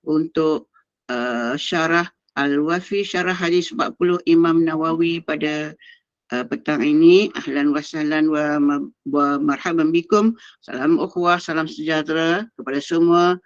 untuk syarah Al-Wafi, syarah hadis 40 Imam Nawawi pada petang ini. Ahlan wa sahlan wa marhaban bikum. Salam ukhuwah, salam sejahtera kepada semua.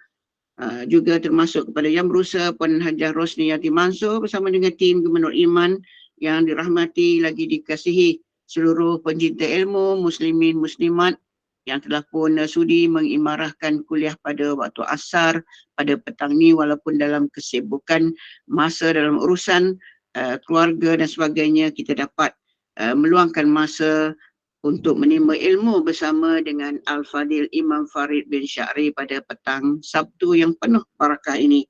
Juga termasuk kepada Yang Berusaha Puan Hajah Rosni Yati Mansur bersama dengan tim Gubernur Iman yang dirahmati lagi dikasihi seluruh pencinta ilmu, muslimin, muslimat yang telah pun sudi mengimarahkan kuliah pada waktu asar pada petang ini walaupun dalam kesibukan masa dalam urusan keluarga dan sebagainya, kita dapat meluangkan masa untuk menimba ilmu bersama dengan Al-Fadil Imam Farid bin Sya'ri pada petang Sabtu yang penuh barakah ini.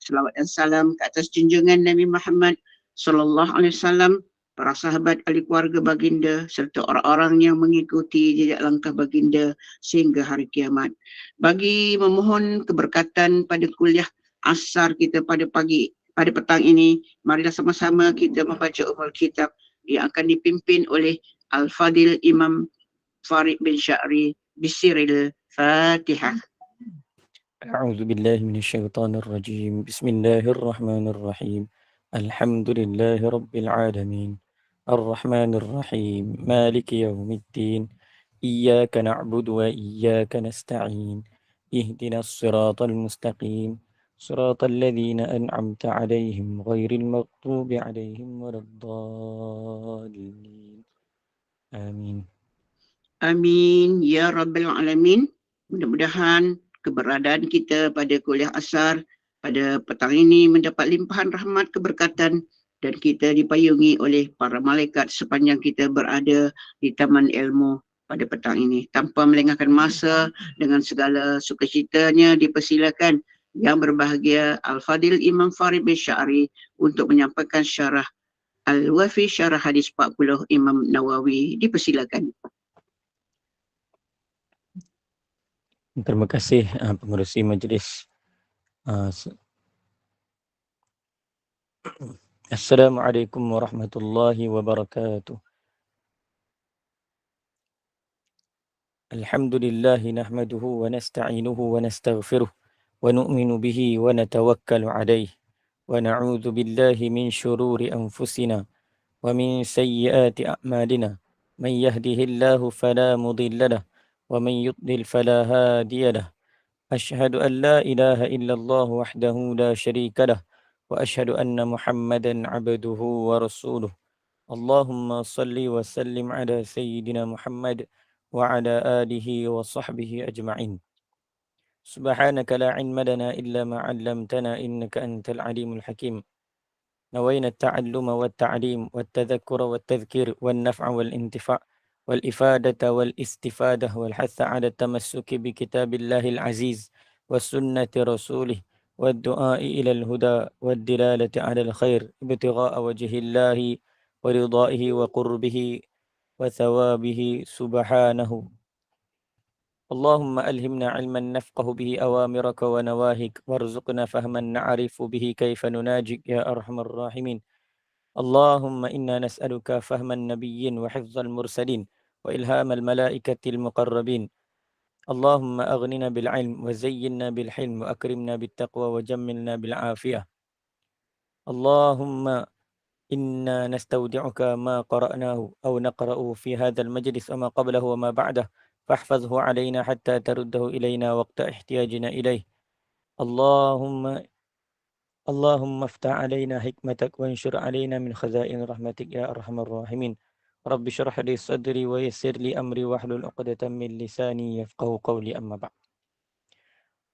Selawat dan salam ke atas junjungan Nabi Muhammad sallallahu alaihi wasallam, para sahabat, ahli keluarga baginda serta orang-orang yang mengikuti jejak langkah baginda sehingga hari kiamat. Bagi memohon keberkatan pada kuliah asar kita pada petang ini, marilah sama-sama kita membaca Ummul Kitab yang akan dipimpin oleh Al-Fadil Imam Farid bin Sya'ri bisiril Fatihah. أعوذ بالله من الشيطان الرجيم بسم الله الرحمن الرحيم الحمد لله رب العالمين الرحمن الرحيم مالك يوم الدين إياك نعبد وإياك نستعين اهدنا الصراط المستقيم صراط الذين أنعمت عليهم غير المغضوب عليهم ولا الضالين آمين. Amin ya Rabbil Alamin. Mudah-mudahan keberadaan kita pada kuliah asar pada petang ini mendapat limpahan rahmat keberkatan dan kita dipayungi oleh para malaikat sepanjang kita berada di taman ilmu pada petang ini. Tanpa melengahkan masa, dengan segala sukacitanya dipersilakan yang berbahagia Al-Fadil Imam Farid bin Sya'ri untuk menyampaikan syarah Al-Wafi, syarah hadis 40 Imam Nawawi. Dipersilakan. Terima kasih pengerusi majlis. Assalamualaikum warahmatullahi wabarakatuh. Alhamdulillah nahmaduhu wa nasta'inuhu wa nastaghfiruh wa nu'minu bihi wa natawakkalu alayh wa na'udzu billahi min shururi anfusina wa min sayyiati a'malina. Man yahdihillahu fala mudilla lahu wa man yudlil fala hadiya lahu. Ashhadu an la ilaha illallah wahdahu la syarika lahu wa ashhadu anna Muhammadan 'abduhu wa rasuluh. Allahumma salli wa sallim ala sayyidina Muhammad wa ala alihi wa sahbihi ajma'in. Subhanaka la ilma lana illa ma 'allamtana innaka antal alimul hakim. نوينا التعلم والتعليم والتذكر والتذكير والنفع والانتفاع والإفادة والاستفادة والحث على التمسك بكتاب الله العزيز وسنة رسوله والدعاء إلى الهدى والدلالة على الخير ابتغاء وجه الله ورضائه وقربه وثوابه سبحانه. اللهم ألهمنا علما نفقه به أوامرك ونواهيك وارزقنا فهما نعرف به كيف نناجيك يا أرحم الراحمين. اللهم إنا نسألك فهم النبيين وحفظ المرسلين وإلهام الملائكة المقربين. اللهم أغننا بالعلم وزينا بالحلم وأكرمنا بالتقوى وجملنا بالعافية. اللهم إنا نستودعك ما قرأناه أو نقرأه في هذا المجلس وما قبله وما بعده فاحفظه علينا حتى ترده إلينا وقت احتياجنا إليه. اللهم افتح علينا حكمتك وانشر علينا من خزائن رحمتك يا أرحم الراحمين. رب اشرح لي صدري ويسر لي أمري واحلل عقدة من لساني يفقهوا قولي أما بعد.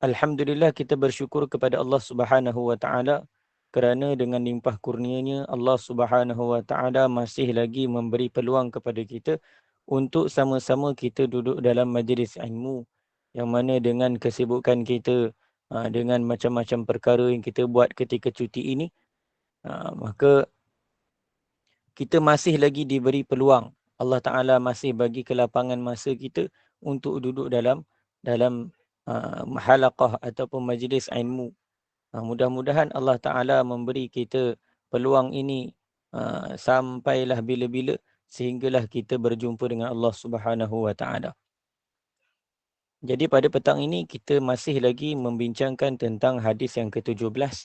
Alhamdulillah, kita bersyukur kepada Allah Subhanahu wa taala kerana dengan limpah kurnianya Allah Subhanahu wa taala masih lagi memberi peluang kepada kita untuk sama-sama kita duduk dalam majlis ilmu, yang mana dengan kesibukan kita dengan macam-macam perkara yang kita buat ketika cuti ini, maka kita masih lagi diberi peluang. Allah Ta'ala masih bagi kelapangan masa kita untuk duduk dalam halaqah ataupun majlis ilmu. Mudah-mudahan Allah Ta'ala memberi kita peluang ini sampailah bila-bila sehinggalah kita berjumpa dengan Allah Subhanahu wa Ta'ala. Jadi pada petang ini kita masih lagi membincangkan tentang hadis yang ke-17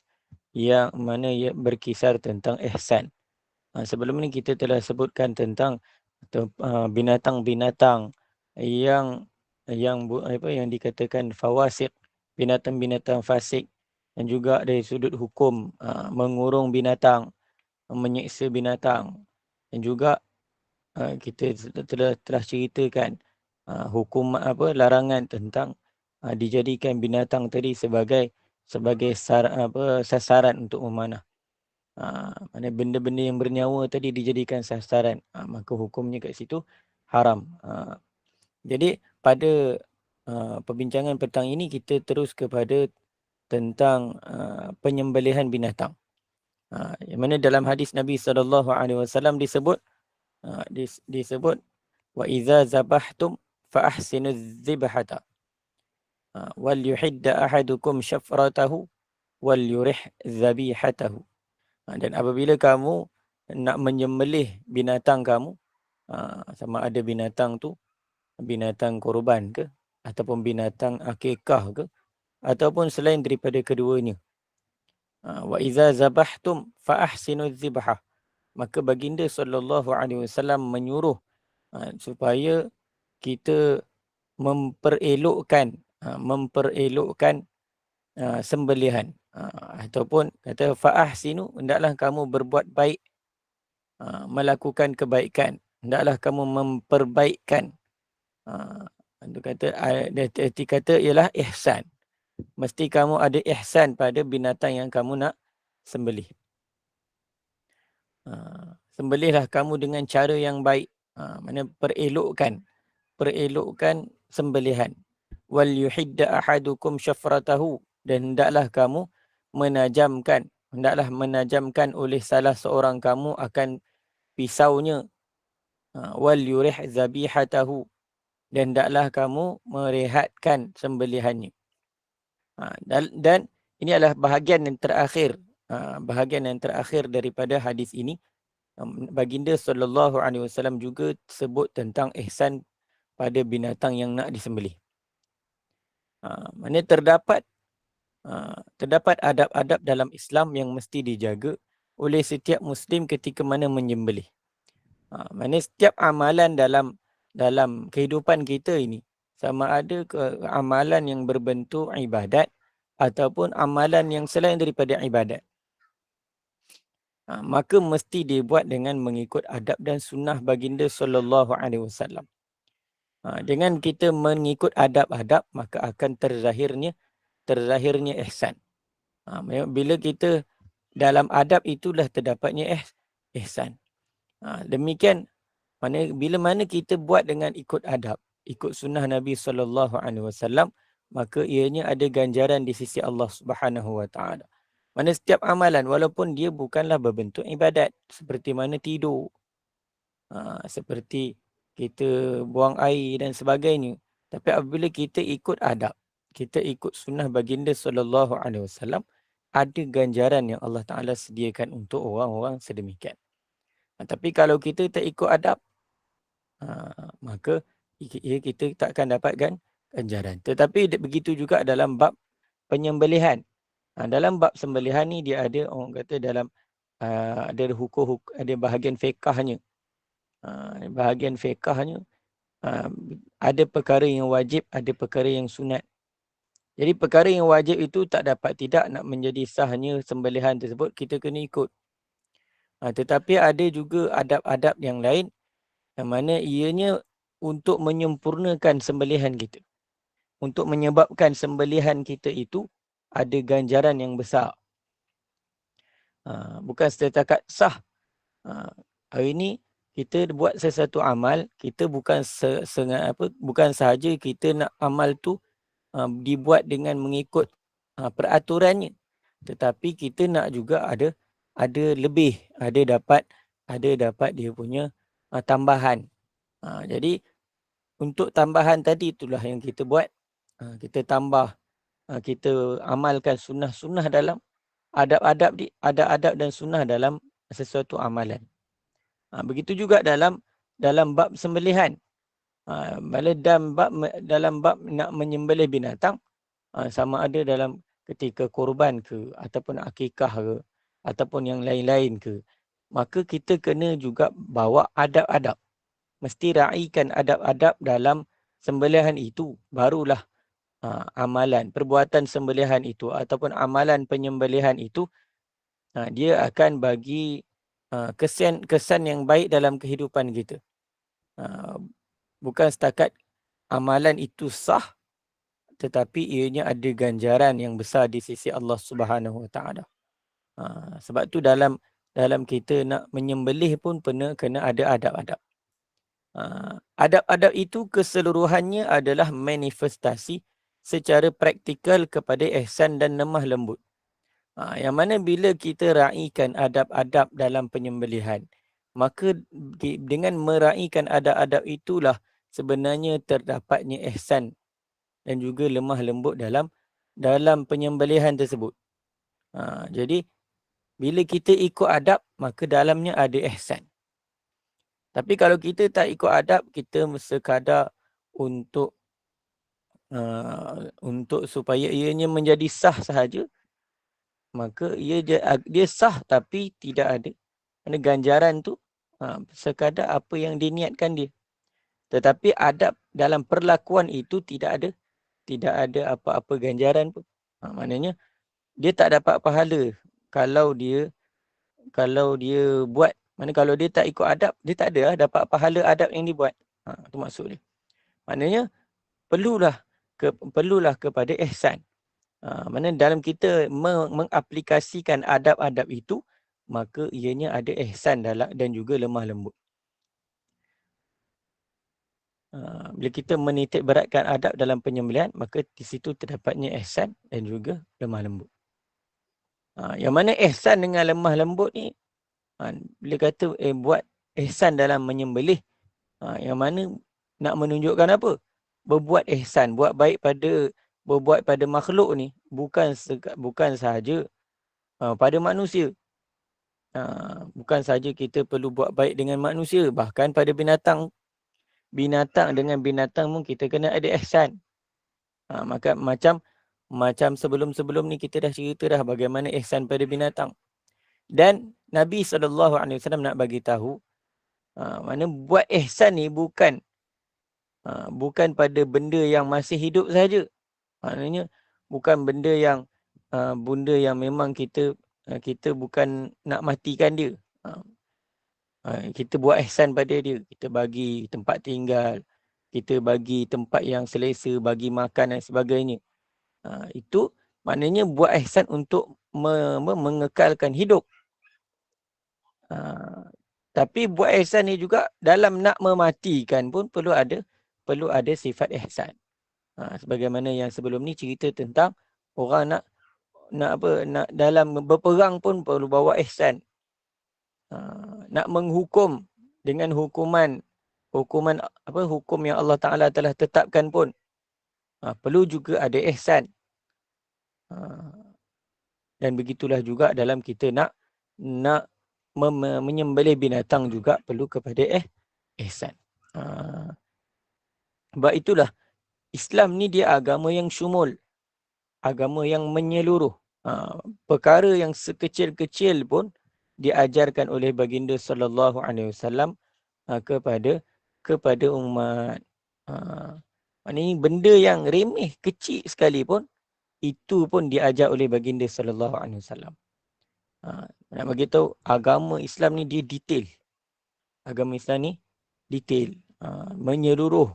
yang mana ia berkisar tentang ihsan. Sebelum ini kita telah sebutkan tentang binatang-binatang yang dikatakan fawasiq, binatang-binatang fasik, dan juga dari sudut hukum mengurung binatang, menyiksa binatang, dan juga kita telah ceritakan hukum larangan tentang dijadikan binatang tadi sebagai sasaran untuk memanah. Mana benda-benda yang bernyawa tadi dijadikan sasaran, maka hukumnya kat situ haram. Jadi pada perbincangan petang ini kita terus kepada tentang penyembelihan binatang. Yang mana dalam hadis Nabi SAW disebut wa idza zabahtum fa ahsinu dzibhata wal yuhidda ahadukum syafratahu wal yurih dzabihatahu. Dan apabila kamu nak menyembelih binatang kamu, sama ada binatang tu binatang korban ke ataupun binatang akikah ke ataupun selain daripada keduanya, wa idza zabahtum fa ahsinu dzibhah, maka baginda SAW menyuruh supaya kita memperelokkan sembelihan, ataupun kata fa'ahsinu, hendaklah kamu berbuat baik, melakukan kebaikan, hendaklah kamu memperbaikkan. Itu kata arti kata ialah ihsan. Mesti kamu ada ihsan pada binatang yang kamu nak sembelih. Sembelihlah kamu dengan cara yang baik, mana perelokkan sembelihan. Wal yuhidda ahadukum syafratahu, dan hendaklah menajamkan oleh salah seorang kamu akan pisaunya. Wal yurih zabihatahu, dan hendaklah kamu merehatkan sembelihannya. Dan ini adalah bahagian yang terakhir daripada hadis ini. Baginda SAW juga sebut tentang ihsan pada binatang yang nak disembelih. Mana terdapat adab-adab dalam Islam yang mesti dijaga oleh setiap Muslim ketika mana menyembelih. Mana setiap amalan dalam kehidupan kita ini, sama ada amalan yang berbentuk ibadat ataupun amalan yang selain daripada ibadat, maka mesti dibuat dengan mengikut adab dan sunnah baginda SAW. Dengan kita mengikut adab-adab, maka akan terzahirnya ihsan. Bila kita dalam adab, itulah terdapatnya ihsan. Demikian bila mana kita buat dengan ikut adab, ikut sunnah Nabi SAW, maka ianya ada ganjaran di sisi Allah Subhanahu Wa Taala. Mana setiap amalan, walaupun dia bukanlah berbentuk ibadat, seperti mana tidur, seperti kita buang air dan sebagainya, tapi apabila kita ikut adab, kita ikut sunnah baginda SAW, ada ganjaran yang Allah Ta'ala sediakan untuk orang-orang sedemikian. Tapi kalau kita tak ikut adab, maka kita tak akan dapatkan ganjaran. Tetapi begitu juga dalam bab penyembelihan. Dalam bab sembelihan ni dia ada, orang kata dalam ada hukum, ada bahagian fiqahnya. Bahagian fiqahnya ada perkara yang wajib, ada perkara yang sunat. Jadi perkara yang wajib itu tak dapat tidak nak menjadi sahnya sembelihan tersebut, kita kena ikut. Tetapi ada juga adab-adab yang lain yang mana ianya untuk menyempurnakan sembelihan kita, untuk menyebabkan sembelihan kita itu ada ganjaran yang besar. Bukan setakat sah. Hari ini kita buat sesuatu amal, kita bukan sahaja kita nak amal tu dibuat dengan mengikut peraturannya, tetapi kita nak juga ada lebih, ada dapat dia punya tambahan. Jadi untuk tambahan tadi itulah yang kita buat. Kita tambah, kita amalkan sunnah-sunnah dalam adab dan sunnah dalam sesuatu amalan. Begitu juga dalam bab sembelihan. Dalam bab nak menyembelih binatang, sama ada dalam ketika korban ke, ataupun akikah ke, ataupun yang lain-lain ke, maka kita kena juga bawa adab-adab. Mesti raikan adab-adab dalam sembelihan itu, barulah amalan, perbuatan sembelihan itu ataupun amalan penyembelihan itu, dia akan bagi kesan yang baik dalam kehidupan kita. Bukan setakat amalan itu sah, tetapi ianya ada ganjaran yang besar di sisi Allah Subhanahu Wa Taala. Sebab tu dalam kita nak menyembelih pun kena ada adab-adab. Adab-adab itu keseluruhannya adalah manifestasi secara praktikal kepada ihsan dan lemah lembut. Yang mana bila kita raikan adab-adab dalam penyembelihan, maka dengan meraikan adab-adab itulah sebenarnya terdapatnya ihsan dan juga lemah lembut dalam penyembelihan tersebut. Jadi bila kita ikut adab, maka dalamnya ada ihsan. Tapi kalau kita tak ikut adab, kita sekadar untuk supaya ianya menjadi sah sahaja, maka dia sah tapi tidak ada. Kerana ganjaran tu sekadar apa yang diniatkan dia. Tetapi adab dalam perlakuan itu tidak ada apa-apa ganjaran pun. Maknanya dia tak dapat pahala kalau dia buat. Mana kalau dia tak ikut adab, dia tak ada dapat pahala adab yang dibuat. Itu maksud dia. Maknanya perlulah kepada ihsan. Mana dalam kita mengaplikasikan adab-adab itu, maka ianya ada ihsan dan juga lemah lembut. Bila kita menitik beratkan adab dalam penyembelihan, maka di situ terdapatnya ihsan dan juga lemah lembut. Yang mana ihsan dengan lemah lembut ni, bila kata buat ihsan dalam menyembelih, yang mana nak menunjukkan apa? Berbuat ihsan, berbuat pada makhluk ni bukan sahaja pada manusia. Bukan sahaja kita perlu buat baik dengan manusia, bahkan pada binatang dengan binatang pun kita kena ada ihsan. Maka macam sebelum ni kita dah cerita dah bagaimana ihsan pada binatang. Dan Nabi SAW nak bagi tahu, mana buat ihsan ni bukan pada benda yang masih hidup saja. Maknanya bukan benda yang memang kita bukan nak matikan dia. Kita buat ihsan pada dia. Kita bagi tempat tinggal, kita bagi tempat yang selesa, bagi makan dan sebagainya. Itu maknanya buat ihsan untuk mengekalkan hidup. Tapi buat ihsan ni juga dalam nak mematikan pun perlu ada sifat ihsan. Sebagaimana yang sebelum ni cerita tentang orang nak dalam berperang pun perlu bawa ihsan. Nak menghukum dengan hukum yang Allah Taala telah tetapkan pun perlu juga ada ihsan. Dan begitulah juga dalam kita nak menyembelih binatang juga perlu kepada ihsan. Sebab itulah Islam ni dia agama yang syumul, agama yang menyeluruh. Perkara yang sekecil-kecil pun diajarkan oleh baginda sallallahu alaihi wasallam kepada umat. Maknanya benda yang remeh kecil sekali pun itu pun diajar oleh baginda sallallahu alaihi wasallam. Nak bagi tahu agama Islam ni dia detail. Agama Islam ni detail, menyeluruh.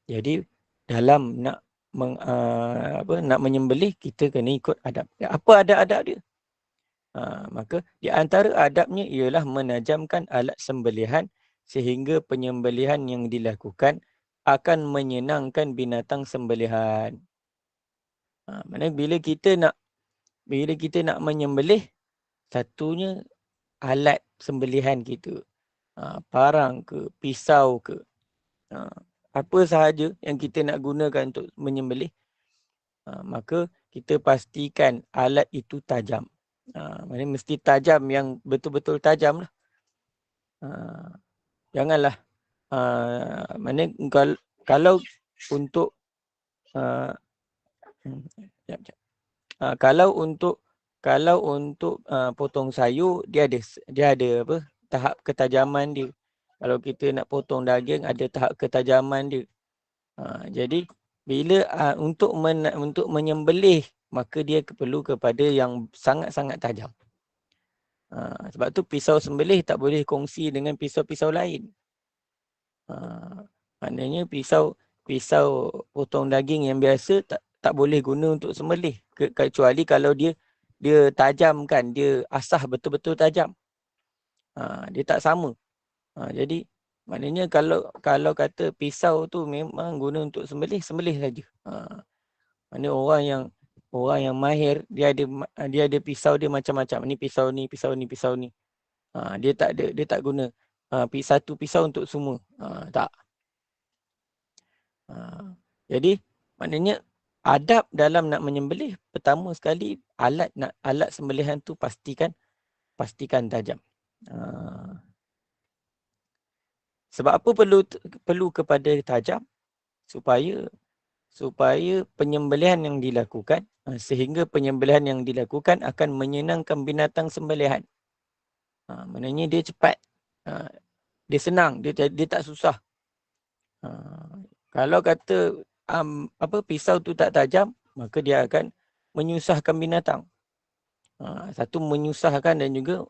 Jadi dalam nak menyembelih kita kena ikut adab. Apa adab-adab dia? Maka di antara adabnya ialah menajamkan alat sembelihan sehingga penyembelihan yang dilakukan akan menyenangkan binatang sembelihan. Maksudnya bila kita nak menyembelih, satunya alat sembelihan kita. Parang ke, pisau ke, apa sahaja yang kita nak gunakan untuk menyembelih, maka kita pastikan alat itu tajam. Maksudnya mesti tajam yang betul-betul tajam lah. Janganlah Mana kalau untuk sekejap, sekejap. Kalau untuk potong sayur, dia ada apa, tahap ketajaman dia. Kalau kita nak potong daging, ada tahap ketajaman dia. Jadi bila untuk menyembelih, maka dia perlu kepada yang sangat-sangat tajam. Sebab tu pisau sembelih tak boleh kongsi dengan pisau-pisau lain. Maknanya pisau potong daging yang biasa tak boleh guna untuk sembelih, kecuali kalau dia tajam kan, dia asah betul-betul tajam. Dia tak sama. Jadi maknanya kalau kata pisau tu memang guna untuk sembelih saja. Maknanya orang yang mahir, dia ada pisau dia macam-macam. Ni pisau ni, pisau ni, pisau ni. Dia tak guna satu pisau untuk semua. Tak. Jadi maknanya adab dalam nak menyembelih, pertama sekali alat sembelihan tu pastikan tajam. Sebab apa perlu kepada tajam? Supaya penyembelihan yang dilakukan, sehingga penyembelihan yang dilakukan akan menyenangkan binatang sembelihan. Maknanya dia cepat, dia senang, dia tak susah. Kalau kata pisau tu tak tajam, maka dia akan menyusahkan binatang. Satu, menyusahkan dan juga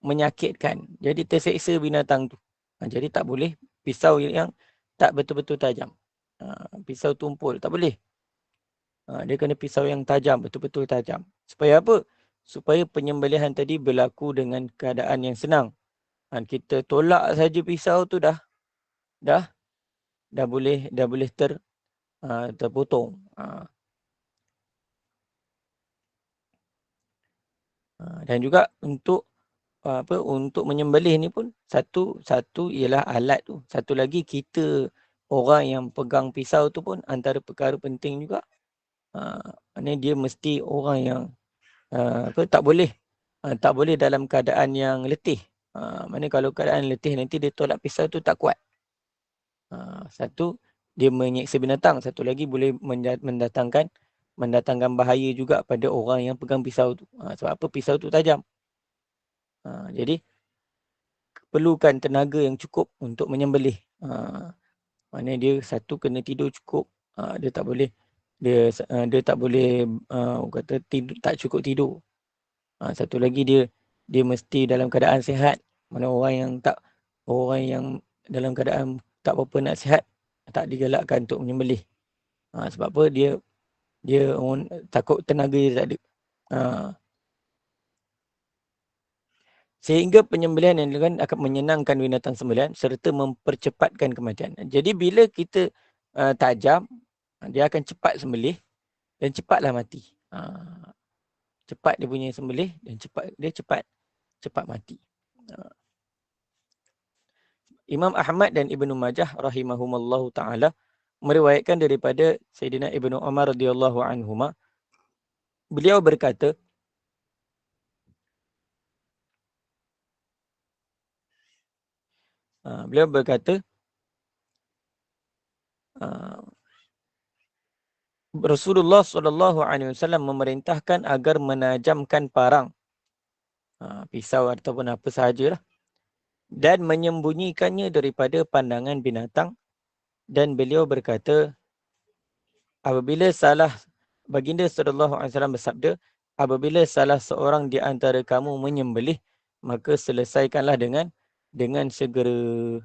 menyakitkan. Jadi terseksa binatang tu. Jadi tak boleh pisau yang tak betul-betul tajam. Pisau tumpul, tak boleh. Dia kena pisau yang tajam, betul-betul tajam. Supaya apa? Supaya penyembelihan tadi berlaku dengan keadaan yang senang. Kita tolak saja pisau tu dah boleh terpotong. Dan juga untuk menyembelih ni pun satu ialah alat tu. Satu lagi, kita orang yang pegang pisau tu pun antara perkara penting juga. Maknanya dia mesti orang yang tak boleh dalam keadaan yang letih. Maknanya kalau keadaan letih, nanti dia tolak pisau tu tak kuat. Satu, dia menyeksa binatang. Satu lagi boleh mendatangkan bahaya juga pada orang yang pegang pisau tu. Sebab apa? Pisau tu tajam. Jadi perlukan tenaga yang cukup untuk menyembelih. Maknanya dia satu kena tidur cukup. Dia tak boleh kata tak cukup tidur. Satu lagi dia mesti dalam keadaan sihat. Mana orang yang dalam keadaan tak berapa nak sihat, tak digalakkan untuk menyembelih. Sebab apa? Dia takut tenaga dia tak ada. Sehingga penyembelihan yang dilakukan akan menyenangkan binatang sembelihan serta mempercepatkan kematian. Jadi bila kita tajam, dia akan cepat sembelih dan cepatlah mati. Cepat dia punya sembelih dan cepat mati. Imam Ahmad dan Ibnu Majah rahimahumallahu taala meriwayatkan daripada Sayyidina Ibnu Umar radhiyallahu anhuma, beliau berkata, Rasulullah SAW memerintahkan agar menajamkan parang, pisau ataupun apa sahajalah, dan menyembunyikannya daripada pandangan binatang. Dan beliau berkata, Baginda SAW bersabda, apabila salah seorang di antara kamu menyembelih, maka selesaikanlah dengan segera.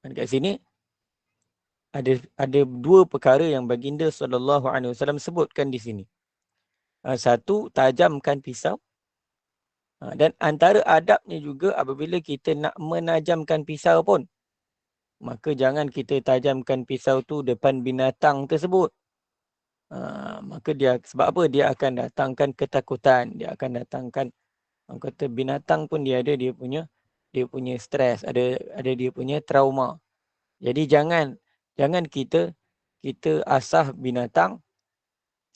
Dekat sini ada dua perkara yang Baginda SAW sebutkan di sini. Satu, tajamkan pisau. Dan antara adabnya juga, apabila kita nak menajamkan pisau pun, maka jangan kita tajamkan pisau tu depan binatang tersebut. Maka sebab apa? Dia akan datangkan ketakutan. Dia akan datangkan, orang kata binatang pun dia punya stres, ada dia punya trauma. Jadi jangan kita asah binatang,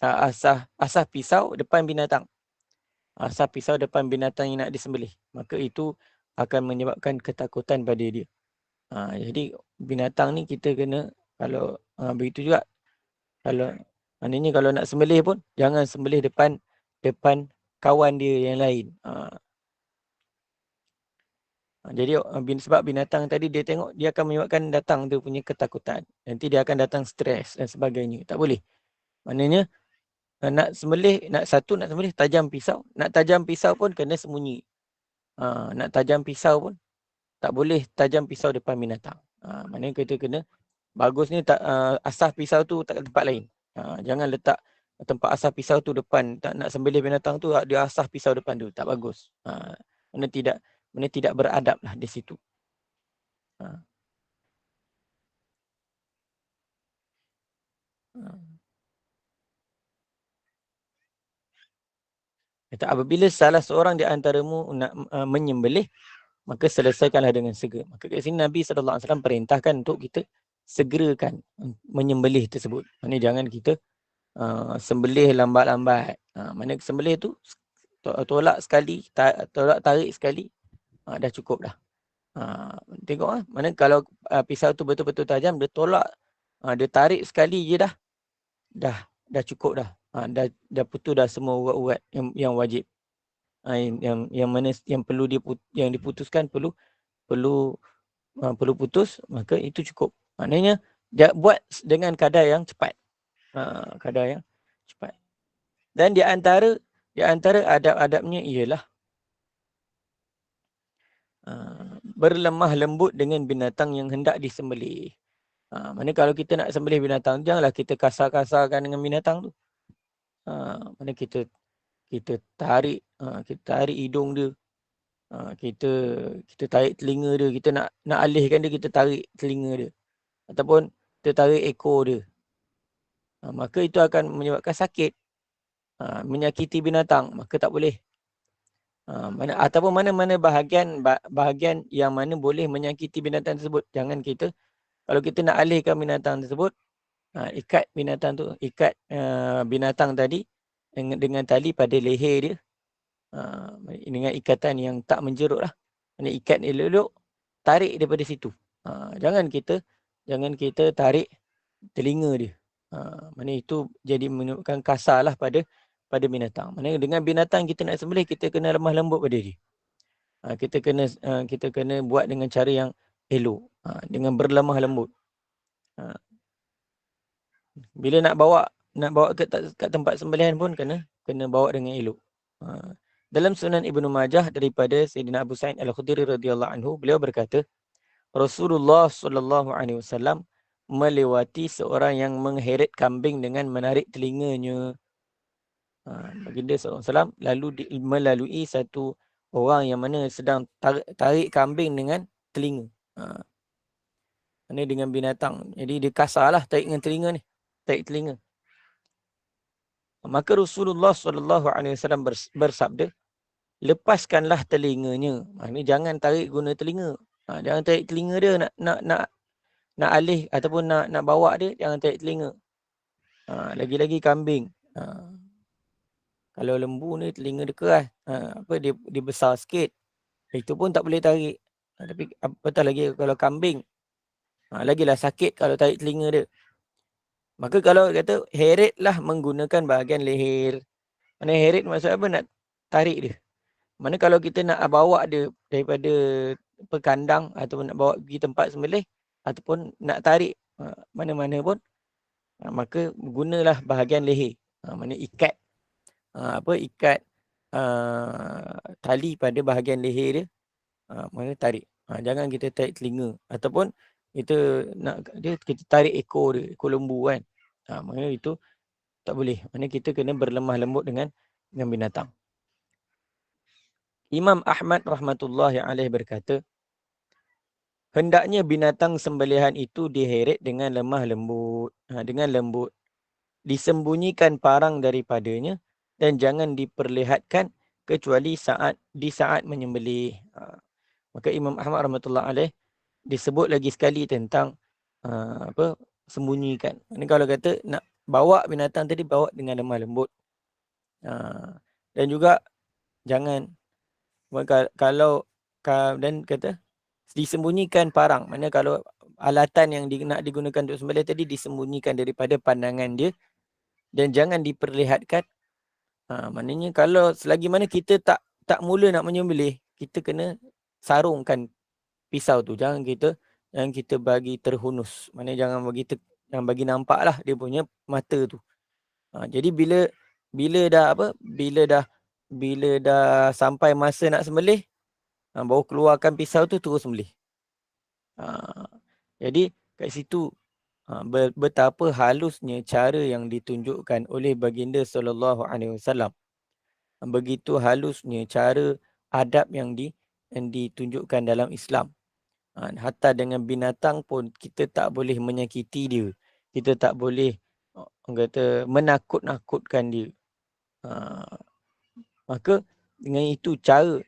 asah pisau depan binatang. Asah pisau depan binatang yang nak disembelih. Maka itu akan menyebabkan ketakutan pada dia. Jadi binatang ni kita kena, kalau begitu juga, kalau maknanya kalau nak sembelih pun jangan sembelih depan kawan dia yang lain. Jadi sebab binatang tadi dia tengok, dia akan menyebabkan datang tu punya ketakutan. Nanti dia akan datang stres dan sebagainya. Tak boleh. Maknanya nak sembelih, nak sembelih tajam pisau. Nak tajam pisau pun kena sembunyi. Nak tajam pisau pun tak boleh tajam pisau depan binatang. Maknanya kita kena, bagusnya asah pisau tu tak tempat lain. Jangan letak tempat asah pisau tu depan. Tak nak sembelih binatang tu, dia asah pisau depan tu. Tak bagus. Mana tidak beradab lah di situ. Kata, apabila salah seorang di antaramu nak menyembelih, maka selesaikanlah dengan segera. Maka kat sini Nabi SAW perintahkan untuk kita segerakan menyembelih tersebut. Maksudnya jangan kita sembelih lambat-lambat. Mana sembelih tu tolak sekali, tolak tarik sekali, dah cukup dah. Tengok mana kalau pisau tu betul-betul tajam, dia tolak, dia tarik sekali je dah cukup dah. Dah putus dah semua urat-urat yang wajib. Yang mana yang perlu yang diputuskan perlu putus, maka itu cukup. Maknanya dia buat dengan kadar yang cepat. Kadar yang cepat. Dan di antara adab-adabnya ialah berlemah lembut dengan binatang yang hendak disembelih. Mana kalau kita nak sembelih binatang, janganlah kita kasar-kasarkan dengan binatang tu. Mana kita tarik hidung dia. Kita tarik telinga dia, kita nak alihkan dia, kita tarik telinga dia. Ataupun kita tarik ekor dia. Maka itu akan menyebabkan sakit. Menyakiti binatang, maka tak boleh. Ataupun mana-mana bahagian yang mana boleh menyakiti binatang tersebut. Jangan kita, kalau kita nak alihkan binatang tersebut, ikat binatang tadi dengan tali pada leher dia, dengan ikatan yang tak menjerut lah. Ikat elok-elok, tarik daripada situ. Jangan kita tarik telinga dia. Mana itu jadi menyebabkan kasar lah pada binatang. Mana dengan binatang kita nak sembelih, kita kena lemah lembut pada dia. Kita kena buat dengan cara yang elok, dengan berlemah lembut. Bila nak bawa ke tempat sembelihan pun kena bawa dengan elok. Dalam Sunan Ibnu Majah daripada Sayyidina Abu Sa'id Al-Khudri radhiyallahu anhu, beliau berkata, Rasulullah sallallahu alaihi wasallam melewati seorang yang mengheret kambing dengan menarik telinganya. Baginda SAW lalu melalui satu orang yang mana sedang tarik kambing dengan telinga. Ini dengan binatang. Jadi dia kasarlah tarik dengan telinga ni. Tarik telinga. Maka Rasulullah SAW bersabda, lepaskanlah telinganya. Ini jangan tarik guna telinga. Jangan tarik telinga dia, nak alih ataupun nak bawa dia, jangan tarik telinga. Lagi-lagi kambing. Kalau lembu ni telinga dia keras, dia besar sikit, itu pun tak boleh tarik. Tapi apatah lagi kalau kambing, lagilah sakit kalau tarik telinga dia. Maka kalau kata heretlah menggunakan bahagian leher. Mana heret maksud apa? Nak tarik dia. Mana kalau kita nak bawa dia daripada kandang ataupun nak bawa pergi tempat sembelih ataupun nak tarik mana-mana pun, maka gunalah bahagian leher. Mana ikat tali pada bahagian leher dia, mana tarik. Jangan kita tarik telinga ataupun kita tarik ekor dia, ekor lembu kan. Mana itu tak boleh. Mana kita kena berlemah lembut dengan binatang. Imam Ahmad rahmatullahi alaih berkata, hendaknya binatang sembelihan itu diheret dengan lemah lembut, dengan lembut, disembunyikan parang daripadanya dan jangan diperlihatkan kecuali di saat menyembelih. Maka Imam Ahmad rahmatullahi alaih disebut lagi sekali tentang sembunyikan. Ini kalau kata nak bawa binatang tadi, bawa dengan lemah lembut. Dan juga jangan, kalau dan kata disembunyikan parang. Mana kalau alatan yang nak digunakan untuk sembelih tadi disembunyikan daripada pandangan dia dan jangan diperlihatkan. Maknanya kalau selagi mana kita tak mula nak menyembelih, kita kena sarungkan pisau tu. Jangan kita bagi terhunus. Maknanya jangan bagi nampak lah dia punya mata tu. Jadi bila dah sampai masa nak sembelih, baru keluarkan pisau tu terus sembelih. Jadi kat situ betapa halusnya cara yang ditunjukkan oleh baginda sallallahu alaihi wasallam. Begitu halusnya cara adab yang ditunjukkan dalam Islam. Hatta dengan binatang pun kita tak boleh menyakiti dia. Kita tak boleh menakut-nakutkan dia. Maka dengan itu cara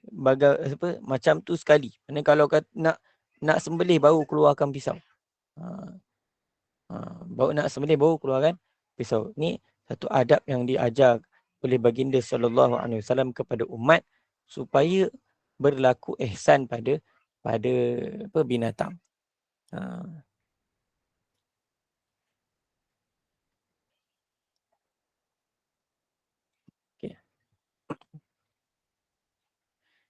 macam tu sekali. Mana kalau nak sembelih baru keluarkan pisau. Baru nak sembelih baru keluarkan pisau. Ni satu adab yang diajar oleh baginda sallallahu alaihi wasallam kepada umat supaya berlaku ihsan pada binatang. Okay.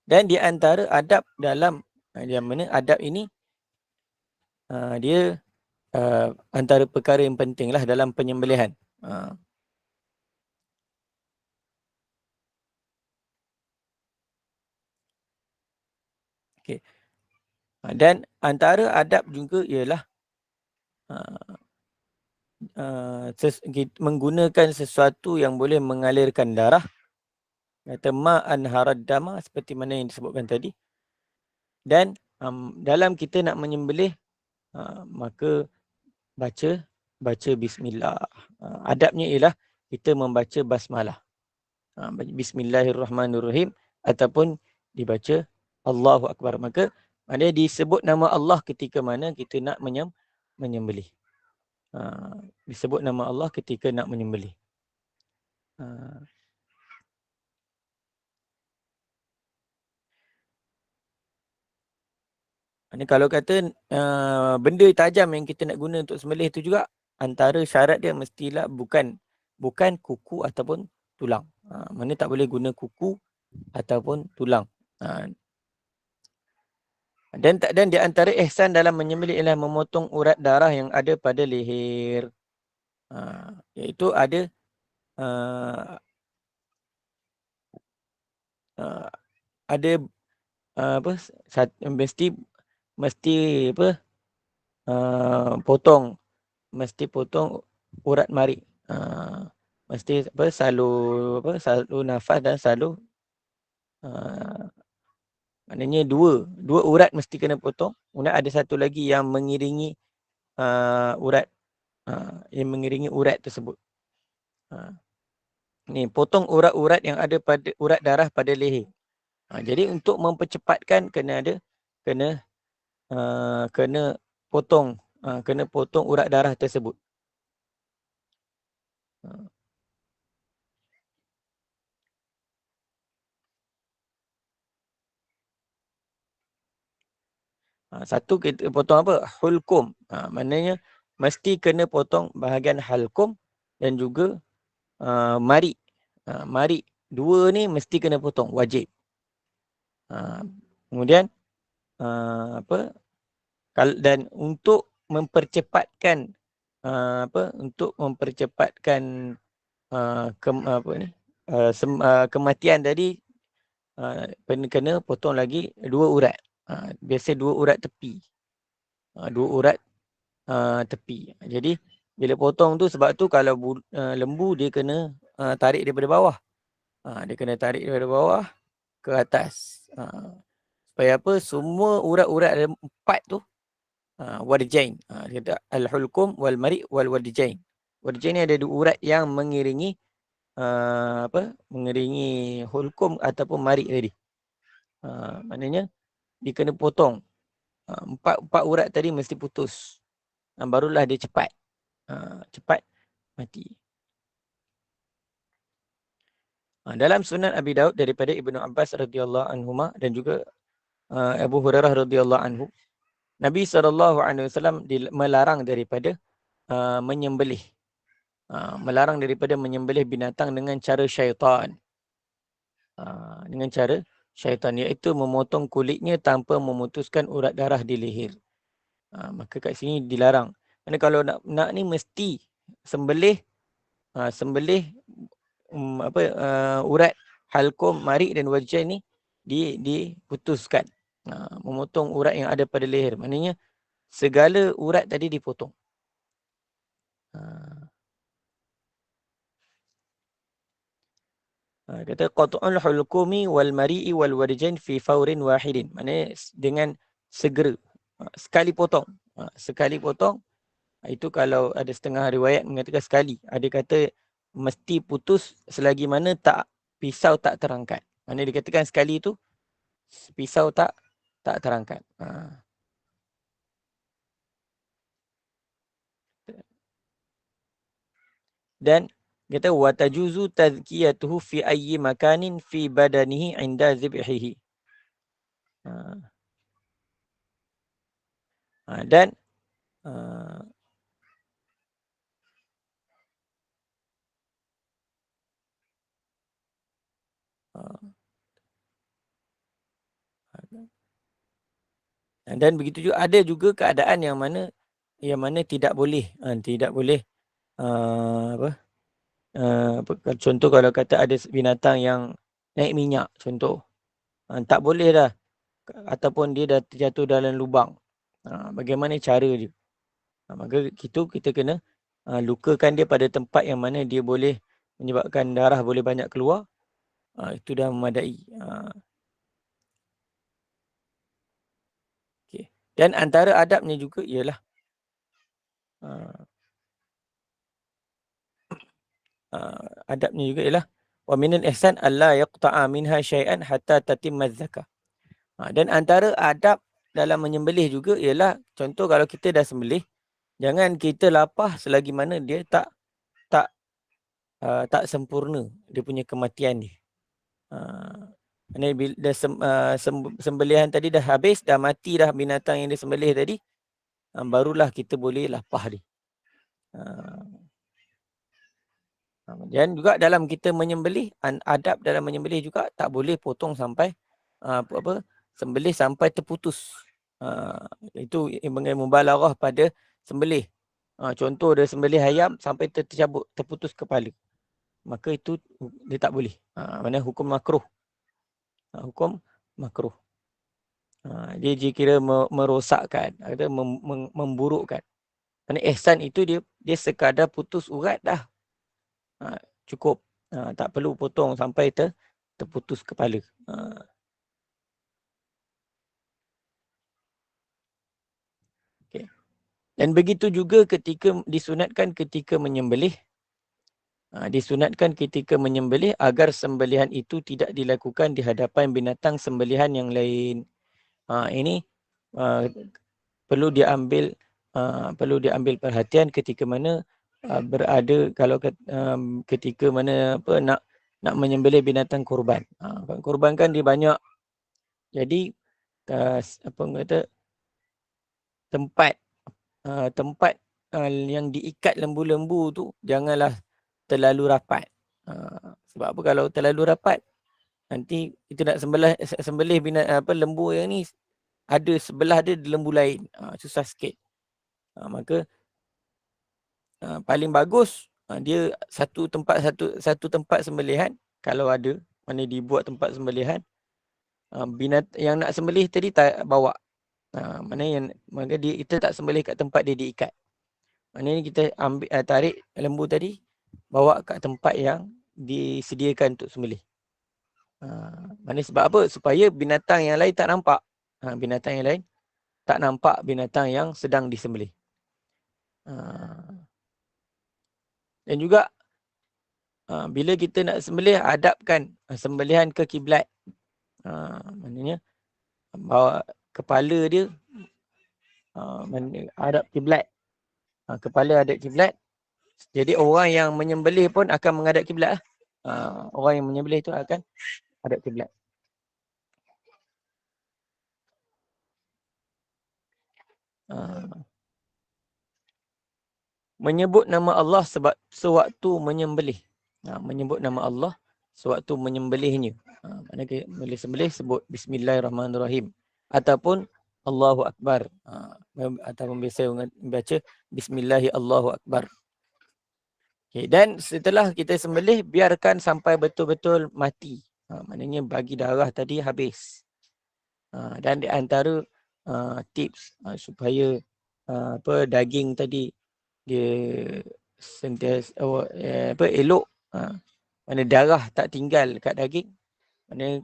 Dan di antara adab dalam yang mana adab ini dia antara perkara yang pentinglah dalam penyembelihan. Okay. Dan antara adab juga ialah menggunakan sesuatu yang boleh mengalirkan darah. Kata ma'an harad dama seperti mana yang disebutkan tadi. Dan dalam kita nak menyembelih maka baca bismillah. Adabnya ialah kita membaca basmalah. Bismillahirrahmanirrahim ataupun dibaca Allahu Akbar. Maka maknanya disebut nama Allah ketika mana kita nak menyembelih. Disebut nama Allah ketika nak menyembelih. Ini kalau kata benda tajam yang kita nak guna untuk sembelih tu juga antara syarat dia mestilah bukan kuku ataupun tulang. Mana tak boleh guna kuku ataupun tulang. Dan di antara ihsan dalam menyembelih ialah memotong urat darah yang ada pada leher. Iaitu ada mesti potong urat marik. Mesti selalu nafas dan selalu maknanya dua urat mesti kena potong. Kemudian ada satu lagi yang mengiringi urat tersebut. Ni potong urat-urat yang ada pada urat darah pada leher. Jadi untuk mempercepatkan kena potong urat darah tersebut. Satu kita potong apa? Hulkum. Maknanya mesti kena potong bahagian halkum dan juga marik. Marik dua ni mesti kena potong, wajib. Kemudian dan untuk mempercepatkan kematian tadi kena potong lagi dua urat. Biasa dua urat tepi. Tepi. Jadi bila potong tu sebab tu kalau lembu dia kena tarik daripada bawah. Dia kena tarik daripada bawah ke atas. Supaya apa? Semua urat-urat ada empat tu warjain. Kata al-hulkum wal mari' wal warjain. Warjain ni ada dua urat yang mengiringi mengiringi hulkum ataupun mari' tadi. Maknanya dia kena potong. Empat urat tadi mesti putus. Barulah dia cepat mati. Dalam Sunan Abi Daud daripada Ibnu Abbas radhiyallahu anhuma dan juga Abu Hurairah radhiyallahu anhu, Nabi SAW melarang daripada menyembelih. Melarang daripada menyembelih binatang dengan cara syaitan. Dengan cara syaitan, iaitu memotong kulitnya tanpa memutuskan urat darah di leher. Maka kat sini dilarang. Kerana kalau nak ni mesti sembelih urat halqum, marik dan wajah ni diputuskan. Memotong urat yang ada pada leher. Maknanya segala urat tadi dipotong. Kata qat'ul hulqumi wal mari'i wal warjain fi faurin wahidin. Maknanya dengan segera. Sekali potong. Sekali potong. Itu kalau ada setengah riwayat mengatakan sekali. Ada kata mesti putus selagi mana pisau tak terangkat. Maknanya dikatakan sekali itu pisau tak terangkat. Dan kata wa tajuzu tazkiyatuhu fi ayyi makanin fi badanihi inda zibhihi. Dan begitu juga ada juga keadaan yang mana tidak boleh contoh kalau kata ada binatang yang naik minyak contoh, tak boleh dah, ataupun dia dah terjatuh dalam lubang. Bagaimana cara dia? Maka kita kena lukakan dia pada tempat yang mana dia boleh menyebabkan darah boleh banyak keluar. Itu dah memadai. Okay. Dan antara adabnya juga ialah adabnya juga ialah wa minal ihsan alla yaqta'a minha syai'an hatta tatimma zakah. Dan antara adab dalam menyembelih juga ialah contoh kalau kita dah sembelih, jangan kita lapah selagi mana dia tak sempurna dia punya kematian dia. Bila sembelihan tadi dah habis, dah mati dah binatang yang disembelih tadi, barulah kita boleh lapah dia. Dan juga dalam kita menyembelih, adab dalam menyembelih juga tak boleh potong sampai sembelih sampai terputus. Itu mengenai mubalaghah pada sembelih. Contoh dia sembelih ayam sampai tercabut, terputus kepala. Maka itu dia tak boleh. Mana hukum makruh. Hukum makruh. Dia kira merosakkan, atau memburukkan. Kerana ihsan itu dia sekadar putus urat dah. Cukup. Tak perlu potong sampai terputus kepala. Okay. Dan begitu juga disunatkan ketika menyembelih. Disunatkan ketika menyembelih agar sembelihan itu tidak dilakukan di hadapan binatang sembelihan yang lain. Ini perlu diambil perhatian ketika mana berada kalau ketika mana nak menyembelih binatang korban. Korban kan dia banyak. Jadi tempat yang diikat lembu-lembu tu janganlah terlalu rapat. Sebab apa, kalau terlalu rapat nanti kita nak sembelih lembu yang ni ada sebelah dia lembu lain. Susah sikit. Maka paling bagus dia satu tempat sembelihan, kalau ada mana dibuat tempat sembelihan, yang nak sembelih tadi tak bawa. Maka kita tak sembelih kat tempat dia diikat. Maknanya kita tarik lembu tadi, bawa kat tempat yang disediakan untuk sembelih. Maknanya sebab apa? Supaya binatang yang lain tak nampak. Binatang yang lain tak nampak binatang yang sedang disembelih. Dan juga bila kita nak sembelih, adabkan sembelihan ke kiblat. Maknanya bawa kepala dia hadap kiblat. Kepala hadap kiblat. Jadi orang yang menyembelih pun akan menghadap kiblat. Orang yang menyembelih itu akan hadap kiblat. Menyebut nama Allah sebab sewaktu menyembelih. Menyebut nama Allah sewaktu menyembelihnya. Maknanya boleh sembelih sebut Bismillahirrahmanirrahim. Ataupun Allahu Akbar. Ataupun biasa baca Bismillahi Allahu Akbar. Okay. Dan setelah kita sembelih, biarkan sampai betul-betul mati. Maknanya bagi darah tadi habis. Dan di antara tips supaya daging tadi dia sentiasa elok, mana darah tak tinggal kat daging. Mana